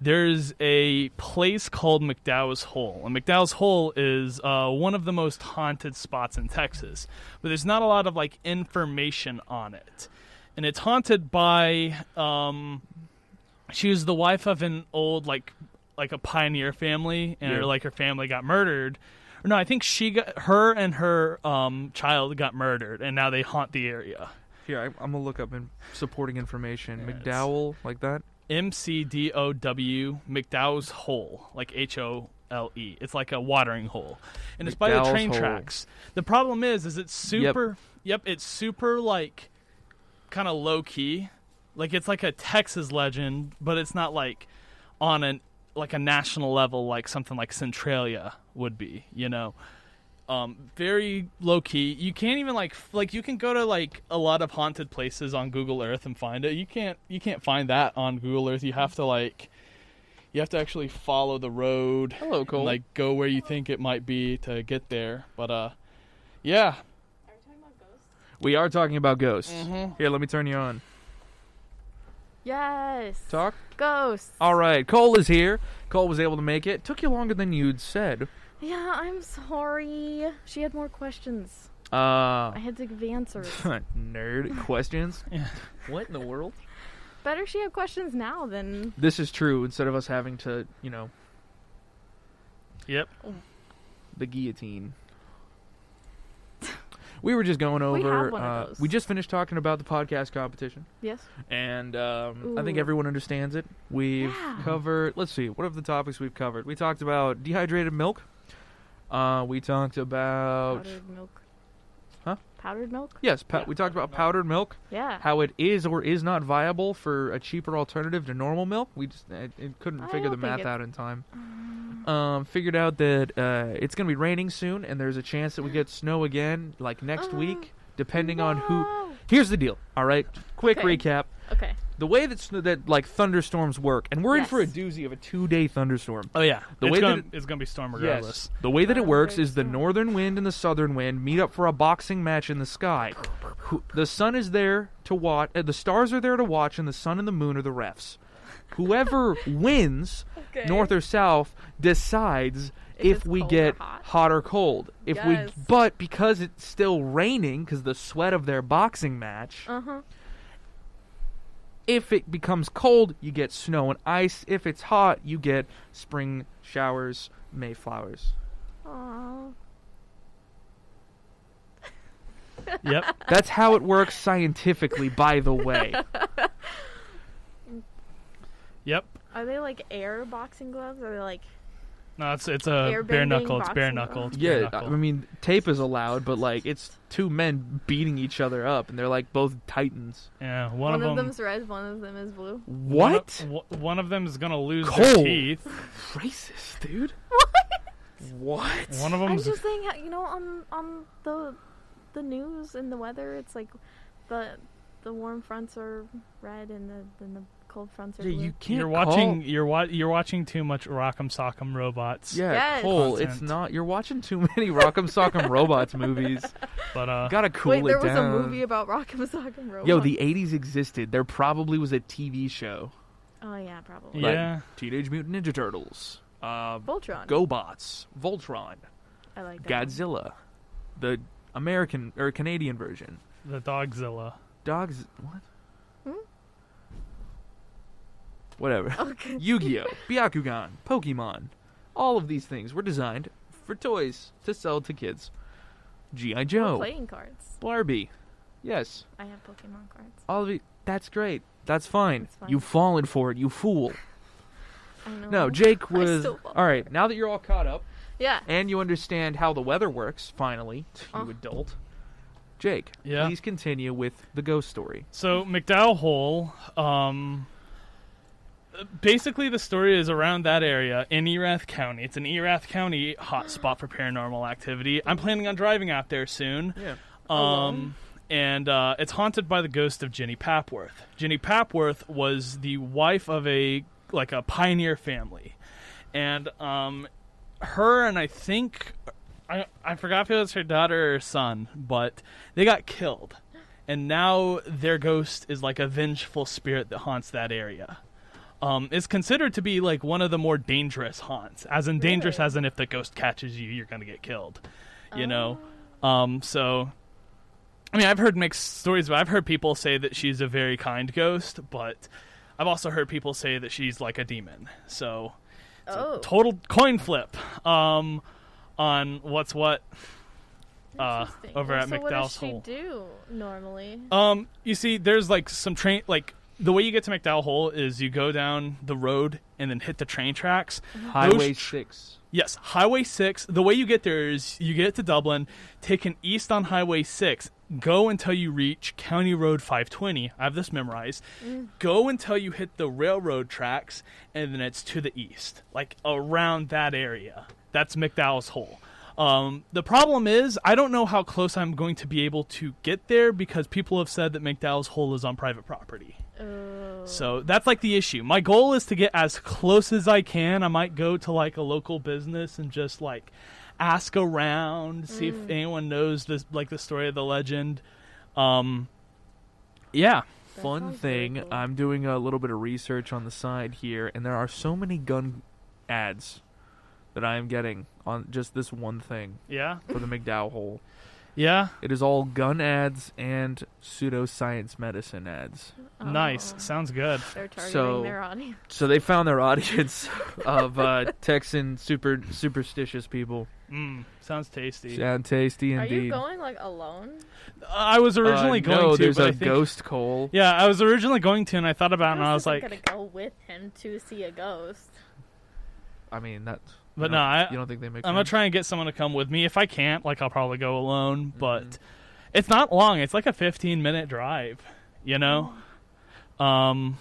S2: there's a place called McDowell's Hole. And McDowell's Hole is one of the most haunted spots in Texas, but there's not a lot of like information on it. And it's haunted by she was the wife of an old like a pioneer family, and her family got murdered. Or no, I think her and her child got murdered, and now they haunt the area.
S1: Here, I'm gonna look up supporting information.
S2: Yeah,
S1: McDowell, like that.
S2: McDowW, McDowell's Hole, like HOLE. It's like a watering hole, and it's by the
S1: McDowell's
S2: train
S1: Hole.
S2: tracks. The problem is it's super. Yep, it's super like kind of low key. Like it's like a Texas legend, but it's not like on a national level like something like Centralia would be. You know, very low key. You can't even like you can go to like a lot of haunted places on Google Earth and find it. You can't find that on Google Earth. You have to actually follow the road.
S1: Hello, Cole.
S2: And, like go where you think it might be to get there. But yeah.
S1: We are talking about ghosts.
S2: Mm-hmm.
S1: Here, let me turn you on.
S3: Yes.
S1: Talk.
S3: Ghosts.
S1: All right, Cole is here. Cole was able to make it. Took you longer than you'd said.
S3: Yeah, I'm sorry. She had more questions. I had to give answers.
S1: Nerd questions.
S2: Yeah.
S1: What in the world?
S3: Better she have questions now than...
S1: This is true. Instead of us having to,
S2: Yep.
S1: the guillotine. We were just going
S3: We
S1: over.
S3: have one of those.
S1: We just finished talking about the podcast competition,
S3: Yes?
S1: and I think
S3: Ooh.
S1: everyone understands it. We've
S3: Yeah.
S1: covered. Let's see. What are the topics we've covered? We talked about dehydrated milk. We talked about
S3: Powdered milk.
S1: Huh?
S3: Powdered milk?
S1: yes. We talked about powdered milk.
S3: Yeah.
S1: How it is or is not viable for a cheaper alternative to normal milk. We just couldn't
S3: I
S1: figure the
S3: don't think
S1: math
S3: it's-
S1: out in time. Figured out that it's going to be raining soon, and there's a chance that we get snow again, like next week, depending on who.
S3: No.
S1: Here's the deal. All right, quick
S3: Okay.
S1: recap.
S3: Okay.
S1: The way that like thunderstorms work, and we're in for a
S3: Yes.
S1: doozy of a 2-day thunderstorm.
S2: Oh yeah.
S1: The
S2: it's
S1: way that
S2: gonna, it's gonna be storm regardless.
S1: The way that it works is the
S3: Thunderstorm.
S1: northern wind and the southern wind meet up for a boxing match in the sky. The sun is there to watch. The stars are there to watch, and the sun and the moon are the refs. Whoever wins,
S3: Okay.
S1: north or south, decides if
S3: it's
S1: we
S3: cold
S1: get
S3: or hot.
S1: hot or cold.
S3: Yes.
S1: But because it's still raining, because the sweat of their boxing match.
S3: Uh-huh.
S1: If it becomes cold, you get snow and ice. If it's hot, you get spring showers, Mayflowers.
S3: Aww.
S2: Yep.
S1: That's how it works scientifically, by the way.
S2: Yep.
S3: Are they like air boxing gloves? Or are they like...
S2: No, it's a
S3: Airbending
S2: bare knuckle. It's
S3: boxing
S2: bare knuckle.
S3: gloves?
S2: It's bare
S1: Yeah,
S2: knuckle.
S1: I mean, tape is allowed, but like it's two men beating each other up, and they're like both titans.
S2: yeah.
S3: One of
S2: them.
S3: them's red, one of them is blue.
S1: What?
S2: One of them is gonna lose
S1: Cole.
S2: their teeth.
S1: Racist, dude.
S3: What?
S1: What?
S2: One of
S3: I'm
S2: them's
S3: just saying, you know, on the news and the weather, it's like the warm fronts are red and the cold fronts are
S1: Yeah,
S3: blue.
S1: you can't.
S2: you're watching too much Rock'em Sock'em Robots.
S1: Yeah,
S3: Yes.
S1: Cole, it's
S2: Content.
S1: not. You're watching too many Rock'em Sock'em Robots movies.
S2: But
S1: Gotta cool
S3: Wait,
S1: it
S3: there was
S1: down.
S3: a movie about Rock'em Sock'em Robots.
S1: Yo, the 80s existed. There probably was a TV show.
S3: Oh yeah, probably.
S2: yeah.
S1: Teenage Mutant Ninja Turtles.
S3: Voltron.
S1: GoBots, Voltron,
S3: I like that.
S1: Godzilla, the American or Canadian version.
S2: The Dogzilla.
S1: Dogs. What?
S3: Hmm?
S1: Whatever.
S3: Okay.
S1: Yu-Gi-Oh, Byakugan, Pokemon. All of these things were designed for toys to sell to kids. G.I.
S3: Or
S1: Joe,
S3: playing cards.
S1: Barbie. Yes.
S3: I have Pokemon cards.
S1: All of it. That's great. That's fine.
S3: That's fine.
S1: You've fallen for it, you fool.
S3: I know.
S1: No, Jake
S3: I
S1: was...
S3: still fall
S1: All right, now that you're all caught up,
S3: Yeah.
S1: and you understand how the weather works, finally, you adult, Jake,
S2: Yeah?
S1: please continue with the ghost story.
S2: So, McDowell Hole, basically the story is around that area in Erath County. It's an Erath County hotspot for paranormal activity. I'm planning on driving out there soon.
S1: Yeah.
S2: And it's haunted by the ghost of Jenny Papworth. Jenny Papworth was the wife of a pioneer family. And her and I think... I forgot if it was her daughter or son, but they got killed. And now their ghost is like a vengeful spirit that haunts that area. It's considered to be like one of the more dangerous haunts. As in dangerous
S3: Really?
S2: as in if the ghost catches you, you're going to get killed. You know? So... I mean, I've heard mixed stories, but I've heard people say that she's a very kind ghost, but I've also heard people say that she's like a demon. So, it's a total coin flip on what's what
S3: Interesting.
S2: over at
S3: So
S2: McDowell's
S3: what
S2: Hole.
S3: does she do normally?
S2: You see, there's like some train, like the way you get to McDowell Hole is you go down the road and then hit the train tracks.
S1: Highway 6.
S2: Yes, Highway 6. The way you get there is you get to Dublin, take an east on Highway 6, go until you reach County Road 520. I have this memorized. Go until you hit the railroad tracks, and then it's to the east, like around that area. That's McDowell's Hole. The problem is, I don't know how close I'm going to be able to get there because people have said that McDowell's Hole is on private property. So that's like the issue. My goal is to get as close as I can. I might go to like a local business and just like ask around, see if anyone knows this, like the story of the legend. Yeah.
S3: That
S1: Fun
S3: sounds very
S1: thing,
S3: cool.
S1: I'm doing a little bit of research on the side here, and there are so many gun ads that I am getting on just this one thing
S2: Yeah.
S1: for the McDowell Hole.
S2: Yeah.
S1: It is all gun ads and pseudoscience medicine ads.
S2: Nice.
S3: Oh.
S2: Sounds good.
S3: They're targeting
S1: So-
S3: their audience.
S1: So they found their audience of Texan superstitious people.
S2: Sounds tasty.
S1: Sound tasty
S3: Are
S1: indeed.
S3: you going like alone?
S2: I was originally going
S1: no,
S2: to,
S1: there's
S2: but
S1: a
S2: I think,
S1: ghost Cole.
S2: Yeah, I was originally going to, and I thought about it, and I was
S3: I'm
S2: like,
S3: gonna go with him to see a ghost.
S1: I mean, that's...
S2: But
S1: you
S2: no,
S1: don't- you don't think they make
S2: I'm gonna
S1: sense?
S2: try and get someone to come with me. If I can't, like, I'll probably go alone. But it's not long. It's like a 15-minute drive. You know.
S3: Wow.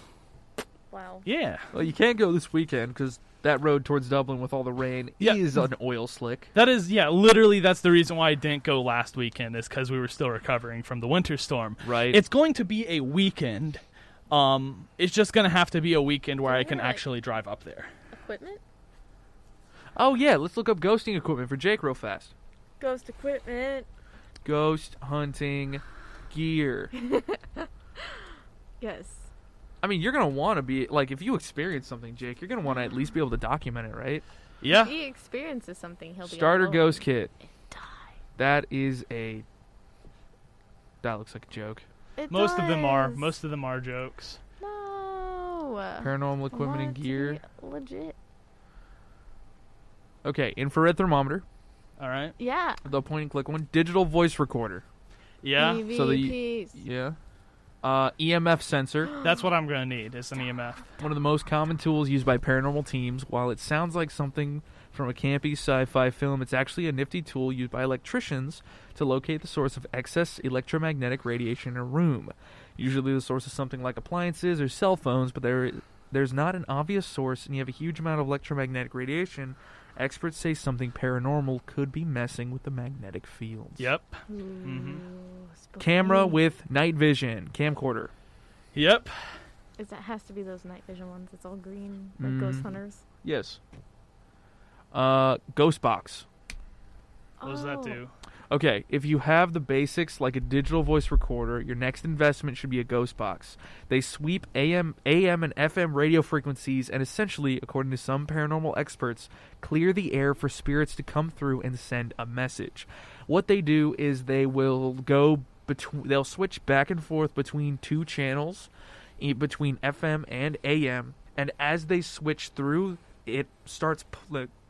S2: Yeah.
S1: Well, you can't go this weekend because that road towards Dublin with all the rain
S2: Yeah.
S1: is an oil slick.
S2: That is, yeah, literally that's the reason why I didn't go last weekend is because we were still recovering from the winter storm.
S1: Right.
S2: It's going to be a weekend. It's just going to have to be a weekend where I can
S3: Yeah.
S2: actually drive up there.
S3: Equipment?
S1: Oh, yeah, let's look up ghosting equipment for Jake real fast.
S3: Ghost equipment.
S1: Ghost hunting gear.
S3: Yes.
S1: I mean, you're going to want to be... Like, if you experience something, Jake, you're going to want to at least be able to document it, right?
S2: Yeah.
S3: If he experiences something, he'll be
S1: Starter
S3: alone
S1: ghost kit.
S3: and die.
S1: That is a... That looks like a joke.
S3: It
S2: Most of them are.
S3: does.
S2: Most of them are jokes.
S3: No.
S1: Paranormal
S3: I
S1: equipment and
S3: want it to
S1: gear.
S3: be legit.
S1: Okay, infrared thermometer.
S2: All right.
S3: Yeah.
S1: The point and click one. Digital voice recorder.
S2: Yeah.
S1: So the-
S3: EVPs.
S1: Yeah. EMF sensor.
S2: That's what I'm going to need is an EMF.
S1: One of the most common tools used by paranormal teams. While it sounds like something from a campy sci-fi film, it's actually a nifty tool used by electricians to locate the source of excess electromagnetic radiation in a room. Usually the source is something like appliances or cell phones, but there's not an obvious source and you have a huge amount of electromagnetic radiation. Experts say something paranormal could be messing with the magnetic fields.
S2: Yep.
S3: Ooh, spooky.
S1: Camera with night vision. Camcorder.
S2: Yep.
S3: That has to be those night vision ones. It's all green, like ghost hunters.
S1: Yes. Ghost box.
S2: What does that do?
S1: Okay, if you have the basics like a digital voice recorder, your next investment should be a ghost box. They sweep AM and FM radio frequencies and essentially, according to some paranormal experts, clear the air for spirits to come through and send a message. What they do is they will they'll switch back and forth between two channels, between FM and AM, and as they switch through, it starts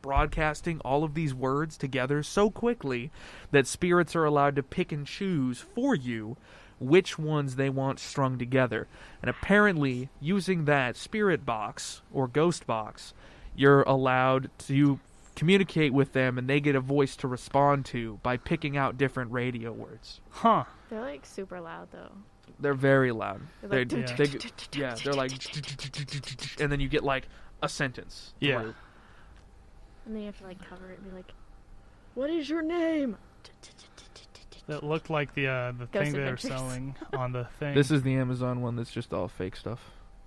S1: broadcasting all of these words together so quickly that spirits are allowed to pick and choose for you which ones they want strung together. And apparently, using that spirit box or ghost box, you're allowed to communicate with them and they get a voice to respond to by picking out different radio words.
S2: Huh.
S3: They're like super loud though.
S1: They're very loud.
S3: They're like,
S1: They're like, and then you get like a sentence.
S2: Yeah.
S1: through.
S3: And then you have to like cover it and be like, "What is your name?"
S2: That looked like the thing they're
S3: Adventures.
S2: selling on the thing.
S1: This is the Amazon one that's just all fake stuff.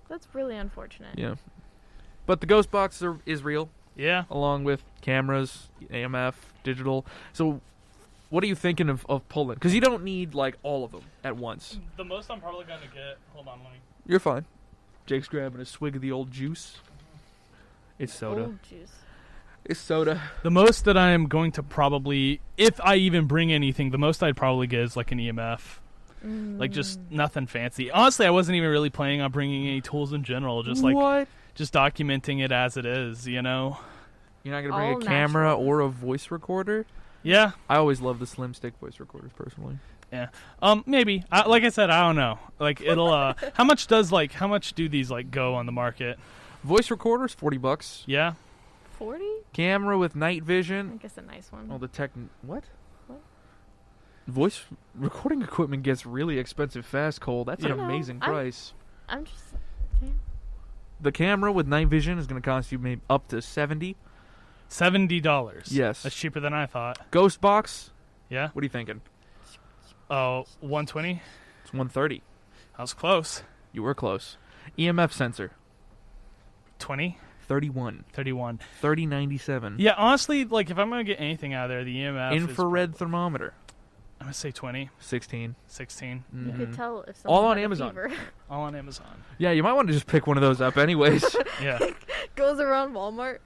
S3: That's really unfortunate.
S1: Yeah. But the ghost box is real,
S2: yeah.
S1: along with cameras, AMF, digital. So what are you thinking of pulling? Because you don't need like all of them at once.
S2: The most I'm probably going to get... Hold on, let me...
S1: You're fine. Jake's grabbing a swig of the old juice. It's soda.
S3: Old juice.
S1: It's soda.
S2: The most that I am going to probably... If I even bring anything, the most I'd probably get is like an EMF. Like just nothing fancy. Honestly, I wasn't even really planning on bringing any tools in general. Just like...
S1: What?
S2: Just documenting it as it is, you know?
S1: You're not going to bring
S3: All
S1: a camera
S3: natural.
S1: or a voice recorder?
S2: Yeah.
S1: I always love the slim stick voice recorders, personally.
S2: Yeah. Maybe. Like I said, I don't know. Like, it'll, how much do these, like, go on the market?
S1: Voice recorders, $40.
S2: Yeah?
S3: 40?
S1: Camera with night
S3: I
S1: vision.
S3: guess a nice one.
S1: Oh, the what?
S3: What?
S1: Voice recording equipment gets really expensive fast, Cole. That's an
S3: I know.
S1: amazing price.
S3: I'm just saying.
S1: The camera with night vision is going to cost you maybe up to $70.
S2: $70.
S1: Yes.
S2: That's cheaper than I thought.
S1: Ghost box,
S2: Yeah?
S1: what are you thinking?
S2: Oh, 120?
S1: It's $130.
S2: I was close.
S1: You were close. EMF sensor,
S2: 20?
S1: $31.
S2: 31.
S1: $30.97.
S2: Yeah, honestly, like, if I'm going to get anything out of there, the EMF
S1: Infrared thermometer,
S2: I'm going to say 20,
S1: 16.
S2: 16.
S3: You
S1: Mhm.
S3: could tell if
S1: All
S3: someone
S1: on
S3: had a
S1: Amazon.
S3: fever.
S2: All on Amazon.
S1: Yeah, you might want to just pick one of those up anyways.
S2: Yeah.
S3: Goes around Walmart.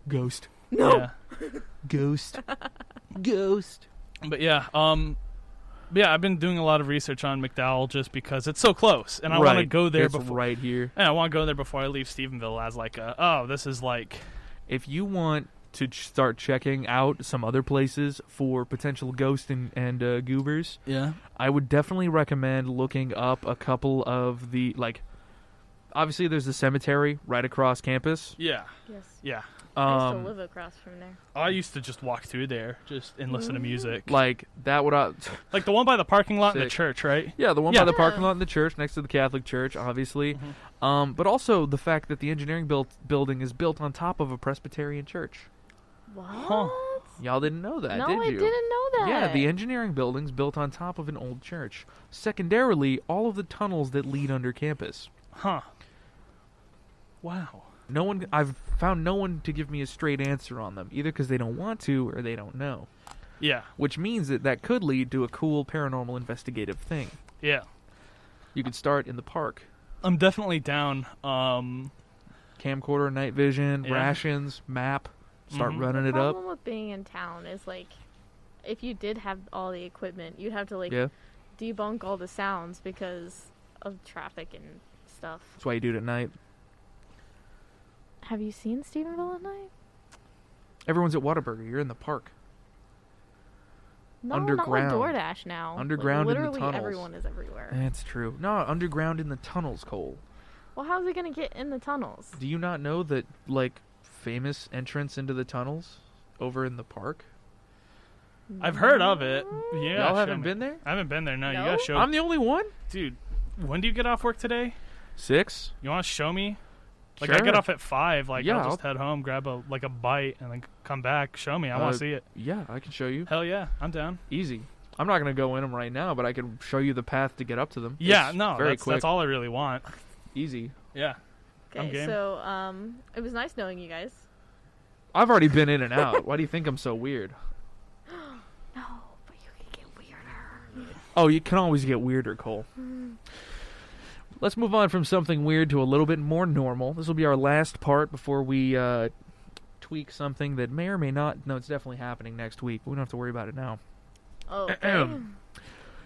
S1: Ghost.
S3: No.
S2: Yeah.
S1: Ghost. Ghost.
S2: But yeah, I've been doing a lot of research on McDowell just because it's so close, and I want to
S1: Right.
S2: go there
S1: It's
S2: before.
S1: right here.
S2: And I want to go there before I leave Stephenville as like this is like.
S1: If you want to start checking out some other places for potential ghost and goobers,
S2: Yeah.
S1: I would definitely recommend looking up a couple of the, like, obviously there's the cemetery right across campus.
S2: Yeah.
S3: Yes.
S2: Yeah.
S3: I used to live across from there.
S2: I used to just walk through there and listen to music.
S1: Like, that would...
S2: Like the one by the parking lot in the
S1: Sick.
S2: church, right?
S1: yeah, the one
S2: Yeah.
S1: by the parking lot in the church, next to the Catholic church, obviously.
S2: Mhm.
S1: But also the fact that the engineering building is built on top of a Presbyterian church.
S3: What?
S2: Huh.
S1: Y'all didn't know that,
S3: No,
S1: did you?
S3: I didn't know that.
S1: Yeah, the engineering building's built on top of an old church. Secondarily, all of the tunnels that lead under campus.
S2: Huh. Wow.
S1: I've found no one to give me a straight answer on them, either because they don't want to or they don't know.
S2: Yeah.
S1: Which means that could lead to a cool paranormal investigative thing.
S2: Yeah.
S1: You could start in the park.
S2: I'm definitely down.
S1: Camcorder, night vision,
S2: Yeah.
S1: rations, map. Start
S2: Mhm.
S1: running
S3: The
S1: it up.
S3: problem with being in town is like, if you did have all the equipment, you'd have to like
S1: Yeah,
S3: debunk all the sounds because of traffic and stuff.
S1: that's why you do it at night.
S3: Have you seen Stephenville at night?
S1: Everyone's at Whataburger. You're in the park.
S3: No,
S1: Underground.
S3: not with DoorDash now.
S1: Underground in the
S3: literally
S1: tunnels.
S3: everyone is everywhere.
S1: That's true. No, underground in the tunnels, Cole.
S3: Well, how's it gonna get in the tunnels?
S1: Do you not know that, like, famous entrance into the tunnels over in the park?
S2: I've heard of it. Yeah.
S1: Y'all
S2: show
S1: haven't
S2: me.
S1: been there?
S2: I haven't been there. No, you
S3: No?
S2: gotta show.
S1: I'm the only one.
S2: Dude, when do you get off work today?
S1: 6?
S2: You want to show me? Like
S1: Sure.
S2: I get off at 5. Like
S1: Yeah,
S2: I'll just head home, grab a bite, and then come back. Show me. I want to see it.
S1: Yeah, I can show you.
S2: Hell yeah, I'm down.
S1: Easy. I'm not going to go in them right now, but I can show you the path to get up to them.
S2: Yeah,
S1: It's
S2: no,
S1: very
S2: that's
S1: quick.
S2: all I really want.
S1: Easy.
S2: Yeah. I'm
S3: Okay,
S2: game.
S3: so it was nice knowing you guys.
S1: I've already been in and out. Why do you think I'm so weird?
S3: No, but you
S1: Oh, you can always get weirder, Cole. Let's move on from something weird to a little bit more normal. This will be our last part before we tweak something that may or may not. No, it's definitely happening next week. We don't have to worry about it now.
S3: Oh, okay.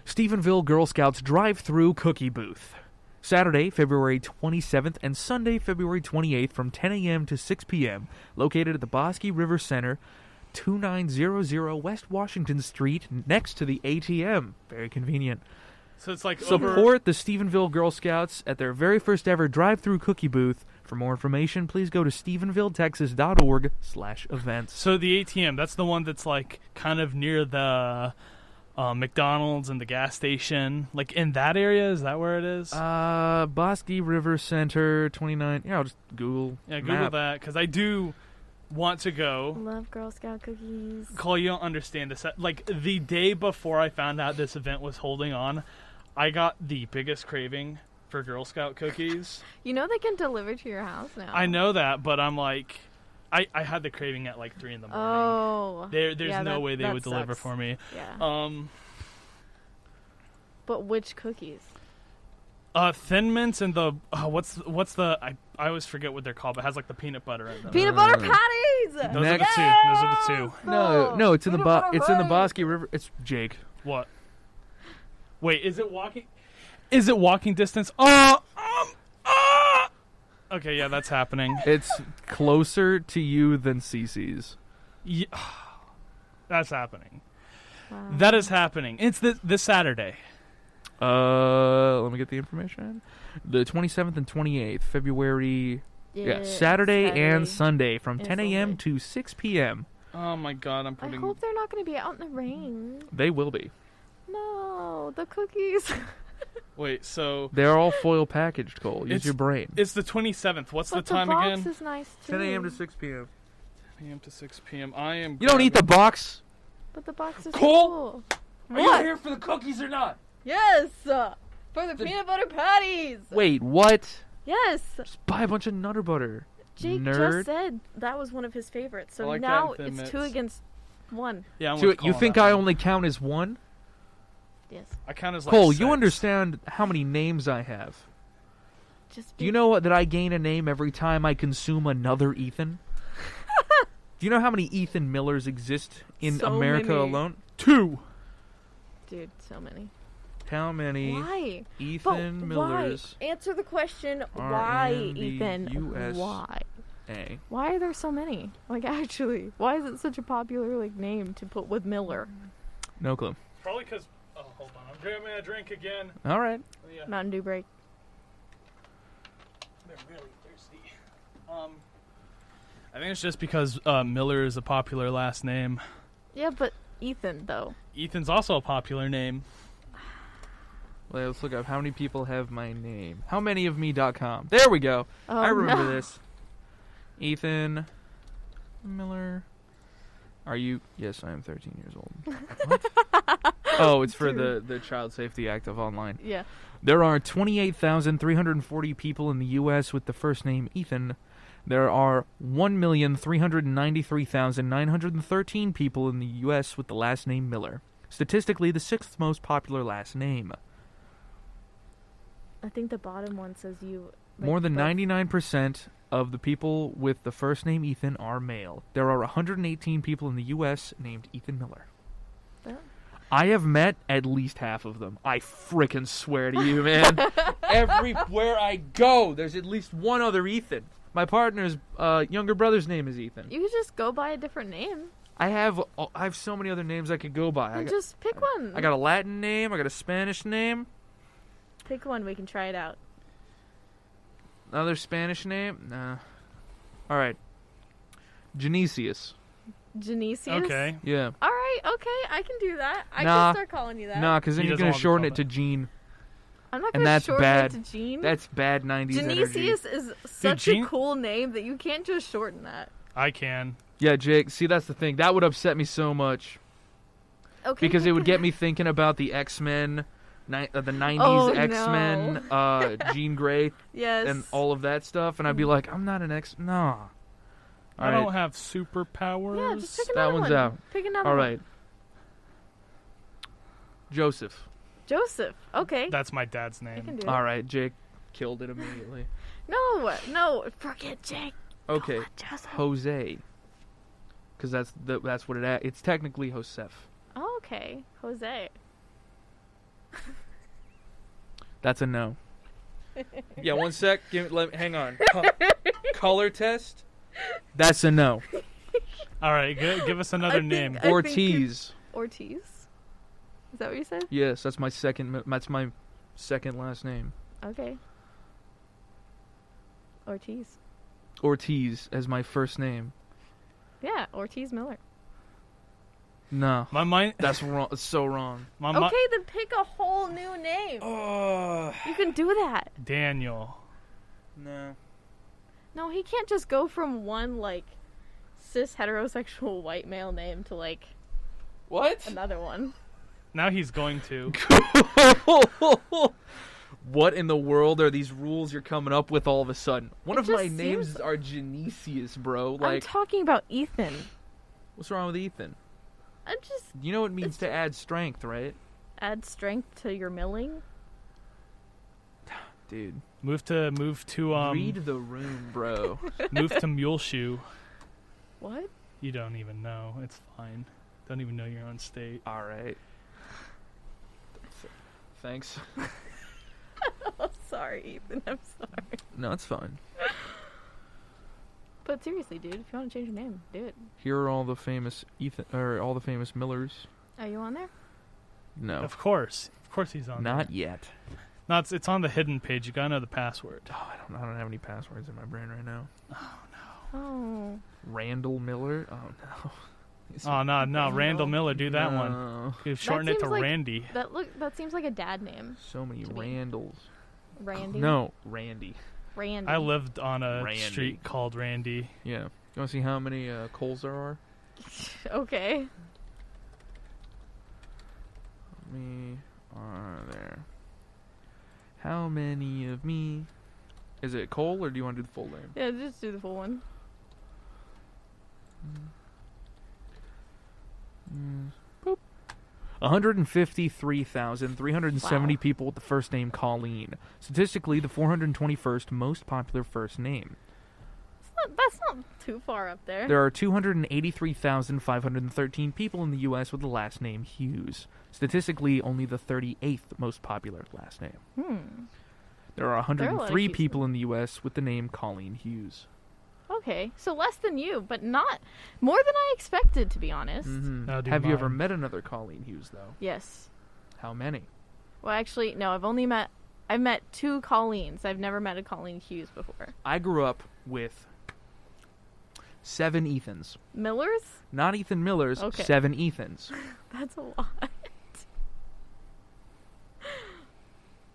S1: Stephenville Girl Scouts drive-through cookie booth. Saturday, February 27th and Sunday, February 28th from 10 a.m. to 6 p.m. Located at the Bosque River Center, 2900 West Washington Street, next to the ATM. Very convenient.
S2: So it's like
S1: Support the Stephenville Girl Scouts at their very first ever drive-through cookie booth. For more information, please go to stephenvilletexas.org/events.
S2: So the ATM, that's the one that's like kind of near the McDonald's and the gas station, like in that area. Is that where it is?
S1: Bosque River Center, 29. Yeah, I'll just Google.
S2: Yeah, Google
S1: map.
S2: that, because I do want to go.
S3: Love Girl Scout cookies.
S2: Cole, you don't understand this. Like the day before I found out this event was holding on, I got the biggest craving for Girl Scout cookies.
S3: You know they can deliver to your house now.
S2: I know that, but I'm like, I had the craving at like 3 in the morning.
S3: Oh.
S2: There's no way they would deliver for me.
S3: Yeah. But which cookies?
S2: Thin Mints and the what's the I always forget what they're called, but it has like the peanut butter in them.
S3: Peanut butter patties.
S2: Those are the two. Those are the two.
S1: No, it's in the Bosque River. It's Jake.
S2: What? Wait, is it walking? Is it walking distance? Okay, yeah, that's happening.
S1: It's closer to you than CC's.
S2: Yeah, that's happening.
S3: Wow.
S2: That is happening. It's this Saturday.
S1: Let me get the information. The 27th and 28th, February. Yeah, Saturday and Sunday from 10 a.m. to 6 p.m.
S2: Oh my God, I'm
S3: I
S2: putting.
S3: hope they're not going to be out in the rain.
S1: They will be.
S3: No, the cookies.
S2: Wait, so
S1: They're all foil packaged, Cole. Use your brain.
S2: it's the 27th. What's
S3: But
S2: the time
S3: the box
S2: again?
S3: is nice too.
S1: 10 a.m. to 6 p.m.
S2: 10 a.m. to 6 p.m. I am.
S1: You don't eat the box.
S3: But the box is
S2: Cole?
S3: cool.
S1: Are you
S3: What?
S1: here for the cookies or not?
S3: Yes, for the peanut butter patties.
S1: Wait, what?
S3: Yes,
S1: Just buy a bunch of Nutter Butter.
S3: Jake
S1: Nerd.
S3: just said that was one of his favorites. So
S2: I like that
S3: now
S2: in Thin
S3: it's
S2: Mints.
S3: 2 against 1.
S2: Yeah, I'm
S1: So
S2: with
S1: you
S2: Cole
S1: think
S2: on
S1: I
S2: that one.
S1: only count as one?
S3: Yes,
S2: I count as like
S1: Cole,
S2: 6.
S1: you understand how many names I have.
S3: just.
S1: Do you know that I gain a name every time I consume another Ethan? Do you know how many Ethan Millers exist in
S3: So
S1: America
S3: many.
S1: alone? 2.
S3: Dude, so many.
S1: How many
S3: Why?
S1: Ethan
S3: But
S1: Millers
S3: why? Answer the question.
S1: are
S3: Why,
S1: in the
S3: Ethan?
S1: USA?
S3: Why?
S1: A?
S3: Why are there so many? Like, actually, why is it such a popular like name to put with Miller?
S1: No clue.
S2: Probably because. Oh, hold on. I'm grabbing a drink again.
S1: All right.
S2: Yeah,
S3: Mountain Dew break.
S2: they're really thirsty. I think it's just because Miller is a popular last name.
S3: Yeah, but Ethan though.
S2: Ethan's also a popular name.
S1: Well, let's look up how many people have my name. Howmanyofme.com. There we go.
S3: Oh,
S1: I remember
S3: no.
S1: this. Ethan Miller. Are you? Yes, I am 13 years old. What? Oh, it's for the Child Safety Act of Online.
S3: Yeah.
S1: There are 28,340 people in the U.S. with the first name Ethan. There are 1,393,913 people in the U.S. with the last name Miller. Statistically, the 6th most popular last name.
S3: I think the bottom one says you. Like,
S1: More than
S3: both.
S1: 99% of the people with the first name Ethan are male. There are 118 people in the U.S. named Ethan Miller.
S3: Oh.
S1: I have met at least half of them. I frickin' swear to you, man. Everywhere I go, there's at least one other Ethan. My partner's younger brother's name is Ethan.
S3: You could just go by a different name.
S1: I have so many other names I could go by.
S3: And just pick one.
S1: I got a Latin name. I got a Spanish name.
S3: Pick one. We can try it out.
S1: Another Spanish name? Nah. All right. Genesius.
S3: Genesius?
S2: Okay.
S1: Yeah.
S3: All right, okay, I can do that. I
S1: Nah.
S3: can start calling you that.
S1: Nah, because then
S2: He
S1: you're
S2: doesn't
S1: going
S2: want
S1: to
S2: to be
S1: shorten
S2: called
S1: it to Gene.
S3: I'm not
S1: And
S3: going to
S1: that's
S3: shorten
S1: bad.
S3: it to Gene.
S1: That's bad 90s energy.
S3: Genesius is such a
S2: Gene-
S3: cool name that you can't just shorten that.
S2: I can.
S1: Yeah, Jake, see, that's the thing. That would upset me so much.
S3: Okay.
S1: Because it
S3: pick
S1: would
S3: a-
S1: get me thinking about the X-Men, the 90s
S3: Oh,
S1: X-Men, Jean Grey,
S3: Yes.
S1: and all of that stuff. And I'd be like, I'm not an X... Nah.
S2: I
S1: All
S2: don't
S1: right.
S2: have superpowers.
S3: Yeah, just pick
S1: That
S3: another
S1: one's
S3: one.
S1: out.
S3: Pick another
S1: All
S3: one.
S1: right. Joseph.
S3: Joseph. Okay.
S2: That's my dad's
S3: I can
S2: name.
S3: do it.
S1: All right, Jake killed it immediately.
S3: No. Forget Jake.
S1: Okay,
S3: Go on, Joseph.
S1: Jose. Because that's what it's technically Joseph.
S3: Oh, okay. Jose.
S1: That's a no. Yeah, 1 sec. Hang on. Color test. That's a no.
S2: All right, give us another name.
S3: I think
S1: Ortiz.
S3: Ortiz? Is that what you said?
S1: Yes, that's my second. That's my second last name.
S3: Okay. Ortiz.
S1: Ortiz as my first name.
S3: Yeah, Ortiz Miller.
S1: No,
S2: My mind.
S1: that's wrong. It's so wrong.
S3: Okay, then pick a whole new name. You can do that.
S2: Daniel.
S1: No.
S3: No, he can't just go from one, like, cis heterosexual white male name to, like,
S1: What?
S3: another one.
S2: Now he's going to.
S1: What in the world are these rules you're coming up with all of a sudden? One
S3: It
S1: of my
S3: just
S1: names
S3: seems-
S1: are Genesius, bro.
S3: I'm
S1: Like,
S3: talking about Ethan.
S1: what's wrong with Ethan?
S3: I'm just
S1: You know what it means to add strength, right?
S3: add strength to your milling.
S1: Dude,
S2: Move to
S1: read the room, bro.
S2: move to Muleshoe.
S3: What?
S2: You don't even know. It's fine. Don't even know your own state.
S1: All right. Thanks.
S3: Oh, sorry, Ethan. I'm sorry.
S1: No, it's fine.
S3: But seriously, dude, if you want to change your name, do it.
S1: Here are all the famous all the famous Millers.
S3: Are you on there?
S1: No,
S2: Of course he's on.
S1: not
S2: there.
S1: yet.
S2: No, it's on the hidden page. You gotta know the password.
S1: Oh, I don't have any passwords in my brain right now.
S3: Oh.
S1: Randall Miller. Oh no.
S2: Oh no, Randall Miller, do that one.
S1: No.
S2: You shorten it to
S3: seems like-
S2: Randy.
S3: That seems like a dad name.
S1: So many
S3: To me.
S1: Randalls.
S3: Randy.
S1: No, Randy.
S3: Randy.
S2: I lived on a
S1: Randy.
S2: street called Randy.
S1: Yeah. You want to see how many Coles there are?
S3: Okay.
S1: How many are there? How many of me? Is it Cole or do you want to do the full name?
S3: Yeah, just do the full one.
S1: Boop. 153,370
S3: Wow.
S1: people with the first name Colleen. Statistically, the 421st most popular first name.
S3: That's not too far up there.
S1: There are 283,513 people in the U.S. with the last name Hughes. Statistically, only the 38th most popular last name. There are
S3: There are a lot of
S1: 103
S3: Hughes.
S1: people in the U.S. with the name Colleen Hughes.
S3: Okay, so less than you, but not more than I expected, to be honest.
S2: I'll do
S1: Have you ever
S2: mine.
S1: met another Colleen Hughes, though?
S3: Yes.
S1: How many?
S3: Well, actually, no. I've met 2 Colleens. I've never met a Colleen Hughes before.
S1: I grew up with 7 Ethans.
S3: Millers?
S1: Not Ethan Millers,
S3: Okay.
S1: 7 Ethans.
S3: That's a lot.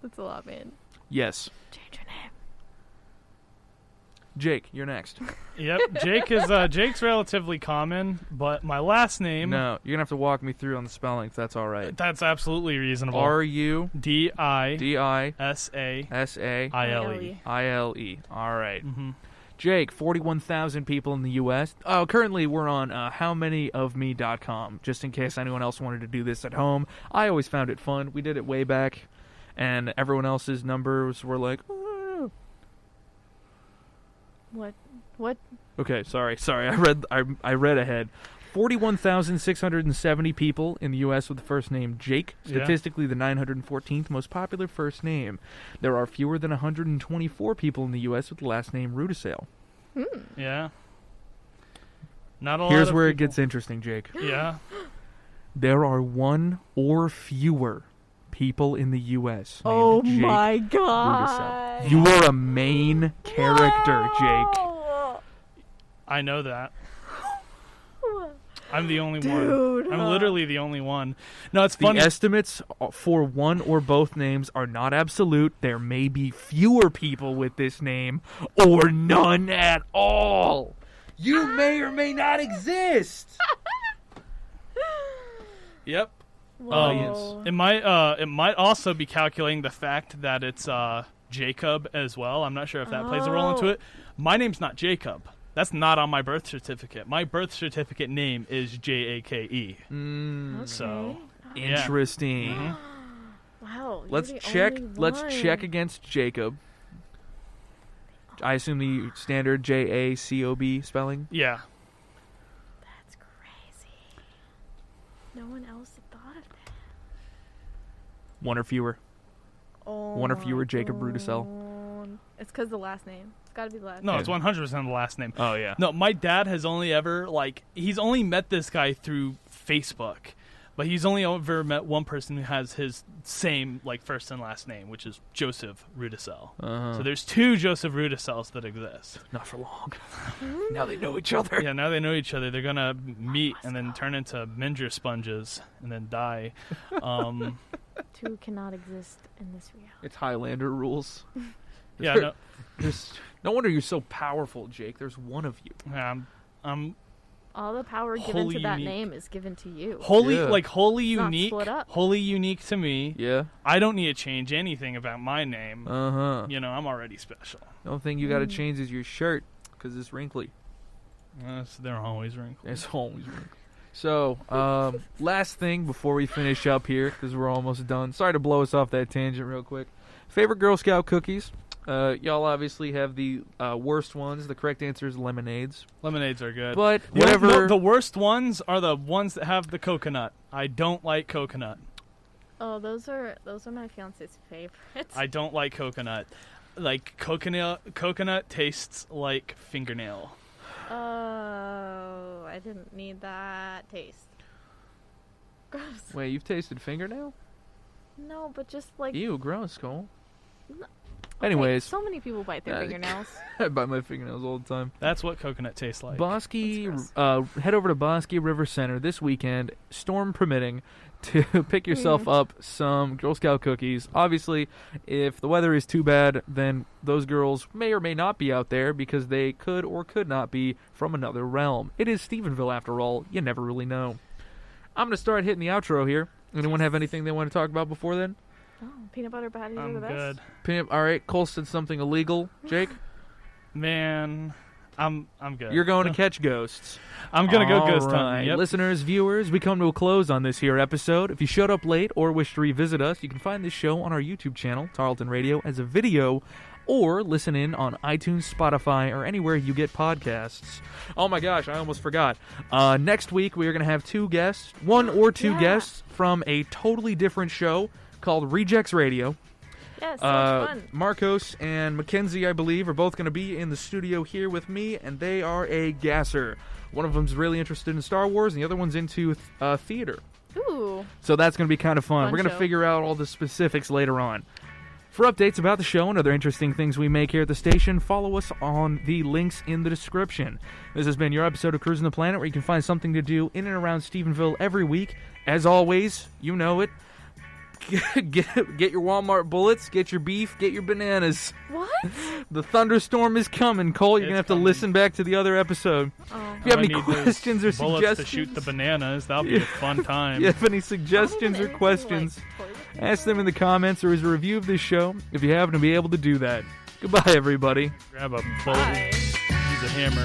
S3: That's a lot, man.
S1: Yes.
S3: Change your name.
S1: Jake, you're next.
S2: Yep, Jake's relatively common, but my last name.
S1: No, you're going to have to walk me through on the spelling if that's all right.
S2: That's absolutely reasonable.
S1: R-U-D-I-S-A-I-L-E.
S2: DISAILE.
S1: All right.
S2: Mm-hmm.
S1: Jake, 41,000 people in the U.S. Currently, we're on howmanyofme.com, just in case anyone else wanted to do this at home. I always found it fun. We did it way back, and everyone else's numbers were like,
S3: What?
S1: Okay, sorry. I read ahead. 41,670 people in the U.S. with the first name Jake.
S2: Yeah.
S1: Statistically, the 914th most popular first name. There are fewer than 124 people in the U.S. with the last name Rudisale.
S2: Yeah. Not a lot.
S1: Here's
S2: of
S1: where it
S2: people.
S1: gets interesting, Jake.
S2: Yeah.
S1: There are 1 or fewer people in the U.S. named
S3: Oh
S1: Jake
S3: my
S1: Rudisale.
S3: god.
S1: You are a main character, Jake.
S3: No!
S2: I know that. I'm the only
S3: Dude.
S2: one. I'm literally the only one. No, it's
S1: The
S2: funny.
S1: estimates for one or both names are not absolute. There may be fewer people with this name or none at all. You may or may not exist.
S2: Yep.
S3: Whoa.
S2: It might also be calculating the fact that it's Jacob as well. I'm not sure if that plays a role into
S3: Oh.
S2: it. My name's not Jacob. That's not on my birth certificate. My birth certificate name is Jake.
S3: Okay.
S2: So
S1: Interesting.
S3: Wow.
S1: Let's
S3: you're the
S1: check.
S3: only
S1: Let's
S3: one.
S1: check against Jacob. I assume the standard Jacob spelling.
S2: Yeah.
S3: That's crazy. No one else thought of that.
S1: One or fewer.
S3: Oh,
S1: One or fewer Jacob Rudisell.
S3: God. It's because the last name. It's got to be the last
S2: No,
S3: name.
S2: it's 100% the last name.
S1: Oh yeah.
S2: No, my dad has only ever, he's only met this guy through Facebook. But he's only ever met one person who has his same, first and last name, which is Joseph Rudisell.
S1: Uh-huh.
S2: So there's 2 Joseph Rudisells that exist.
S1: Not for long. Now they know each other.
S2: Yeah, now they know each other. They're going to meet and then turn into Minger sponges and then die.
S3: 2 cannot exist in this reality.
S1: It's Highlander rules.
S2: Yeah, no.
S1: No wonder you're so powerful, Jake. There's one of you.
S2: Yeah, I'm
S3: All the power given
S2: Wholly
S3: to that
S2: unique.
S3: name is given to you.
S2: wholly,
S1: Yeah.
S2: wholly
S3: It's not
S2: unique.
S3: split up.
S2: Wholly unique to me.
S1: Yeah.
S2: I don't need to change anything about my name.
S1: Uh-huh.
S2: I'm already special.
S1: The only thing you got to change is your shirt because it's wrinkly.
S2: They're always wrinkled.
S1: It's always wrinkly. So, last thing before we finish up here, because we're almost done. Sorry to blow us off that tangent real quick. Favorite Girl Scout cookies? Y'all obviously have the worst ones. The correct answer is lemonades.
S2: Lemonades are good.
S1: But
S2: You know,
S1: whatever.
S2: the worst ones are the ones that have the coconut. I don't like coconut.
S3: Oh, those are my fiance's favorites.
S2: I don't like coconut. Coconut tastes like fingernail.
S3: Oh, I didn't need that taste. Gross.
S1: Wait, you've tasted fingernail?
S3: No, but just like.
S1: Ew, gross, Cole.
S3: No.
S1: Anyways.
S3: So many people bite their fingernails.
S1: I bite my fingernails all the time.
S2: That's what coconut tastes like.
S1: Bosque,
S3: That's
S1: head over to Bosque River Center this weekend, storm permitting, to pick yourself up some Girl Scout cookies. Obviously, if the weather is too bad, then those girls may or may not be out there because they could or could not be from another realm. It is Stephenville after all. You never really know. I'm going to start hitting the outro here. Anyone have anything they want to talk about before then?
S3: Oh, peanut butter patties are
S2: I'm
S3: the best.
S2: good.
S1: All right, Cole said something illegal. Jake?
S2: Man, I'm good.
S1: You're going to catch ghosts.
S2: I'm gonna go
S1: All
S2: ghost
S1: right.
S2: hunting. Yep.
S1: Listeners, viewers, we come to a close on this here episode. If you showed up late or wish to revisit us, you can find this show on our YouTube channel, Tarleton Radio, as a video, or listen in on iTunes, Spotify, or anywhere you get podcasts. Oh my gosh, I almost forgot. Next week, we are going to have 2 guests, 1 or 2 guests from a totally different show called Rejects Radio.
S3: Yes, so much fun.
S1: Marcos and Mackenzie, I believe, are both going to be in the studio here with me, and they are a gasser. One of them's really interested in Star Wars, and the other one's into theater.
S3: Ooh.
S1: So that's going to be kind of fun. We're going to
S3: show.
S1: figure out all the specifics later on. For updates about the show and other interesting things we make here at the station, follow us on the links in the description. This has been your episode of Cruisin the Planet, where you can find something to do in and around Stephenville every week. As always, you know it. Get your Walmart bullets, get your beef, get your bananas.
S3: What?
S1: The thunderstorm is coming, Cole. You're going to have to listen back to the other episode.
S3: Oh.
S1: If you have
S2: I
S1: any
S2: need those
S1: questions or
S2: bullets
S1: suggestions,
S2: to shoot the bananas. That'll be a fun time.
S1: if you have any suggestions or questions, ask them in the comments or as a review of this show if you happen to be able to do that. Goodbye, everybody.
S2: Grab a bullet.
S3: Bye.
S2: Use a hammer.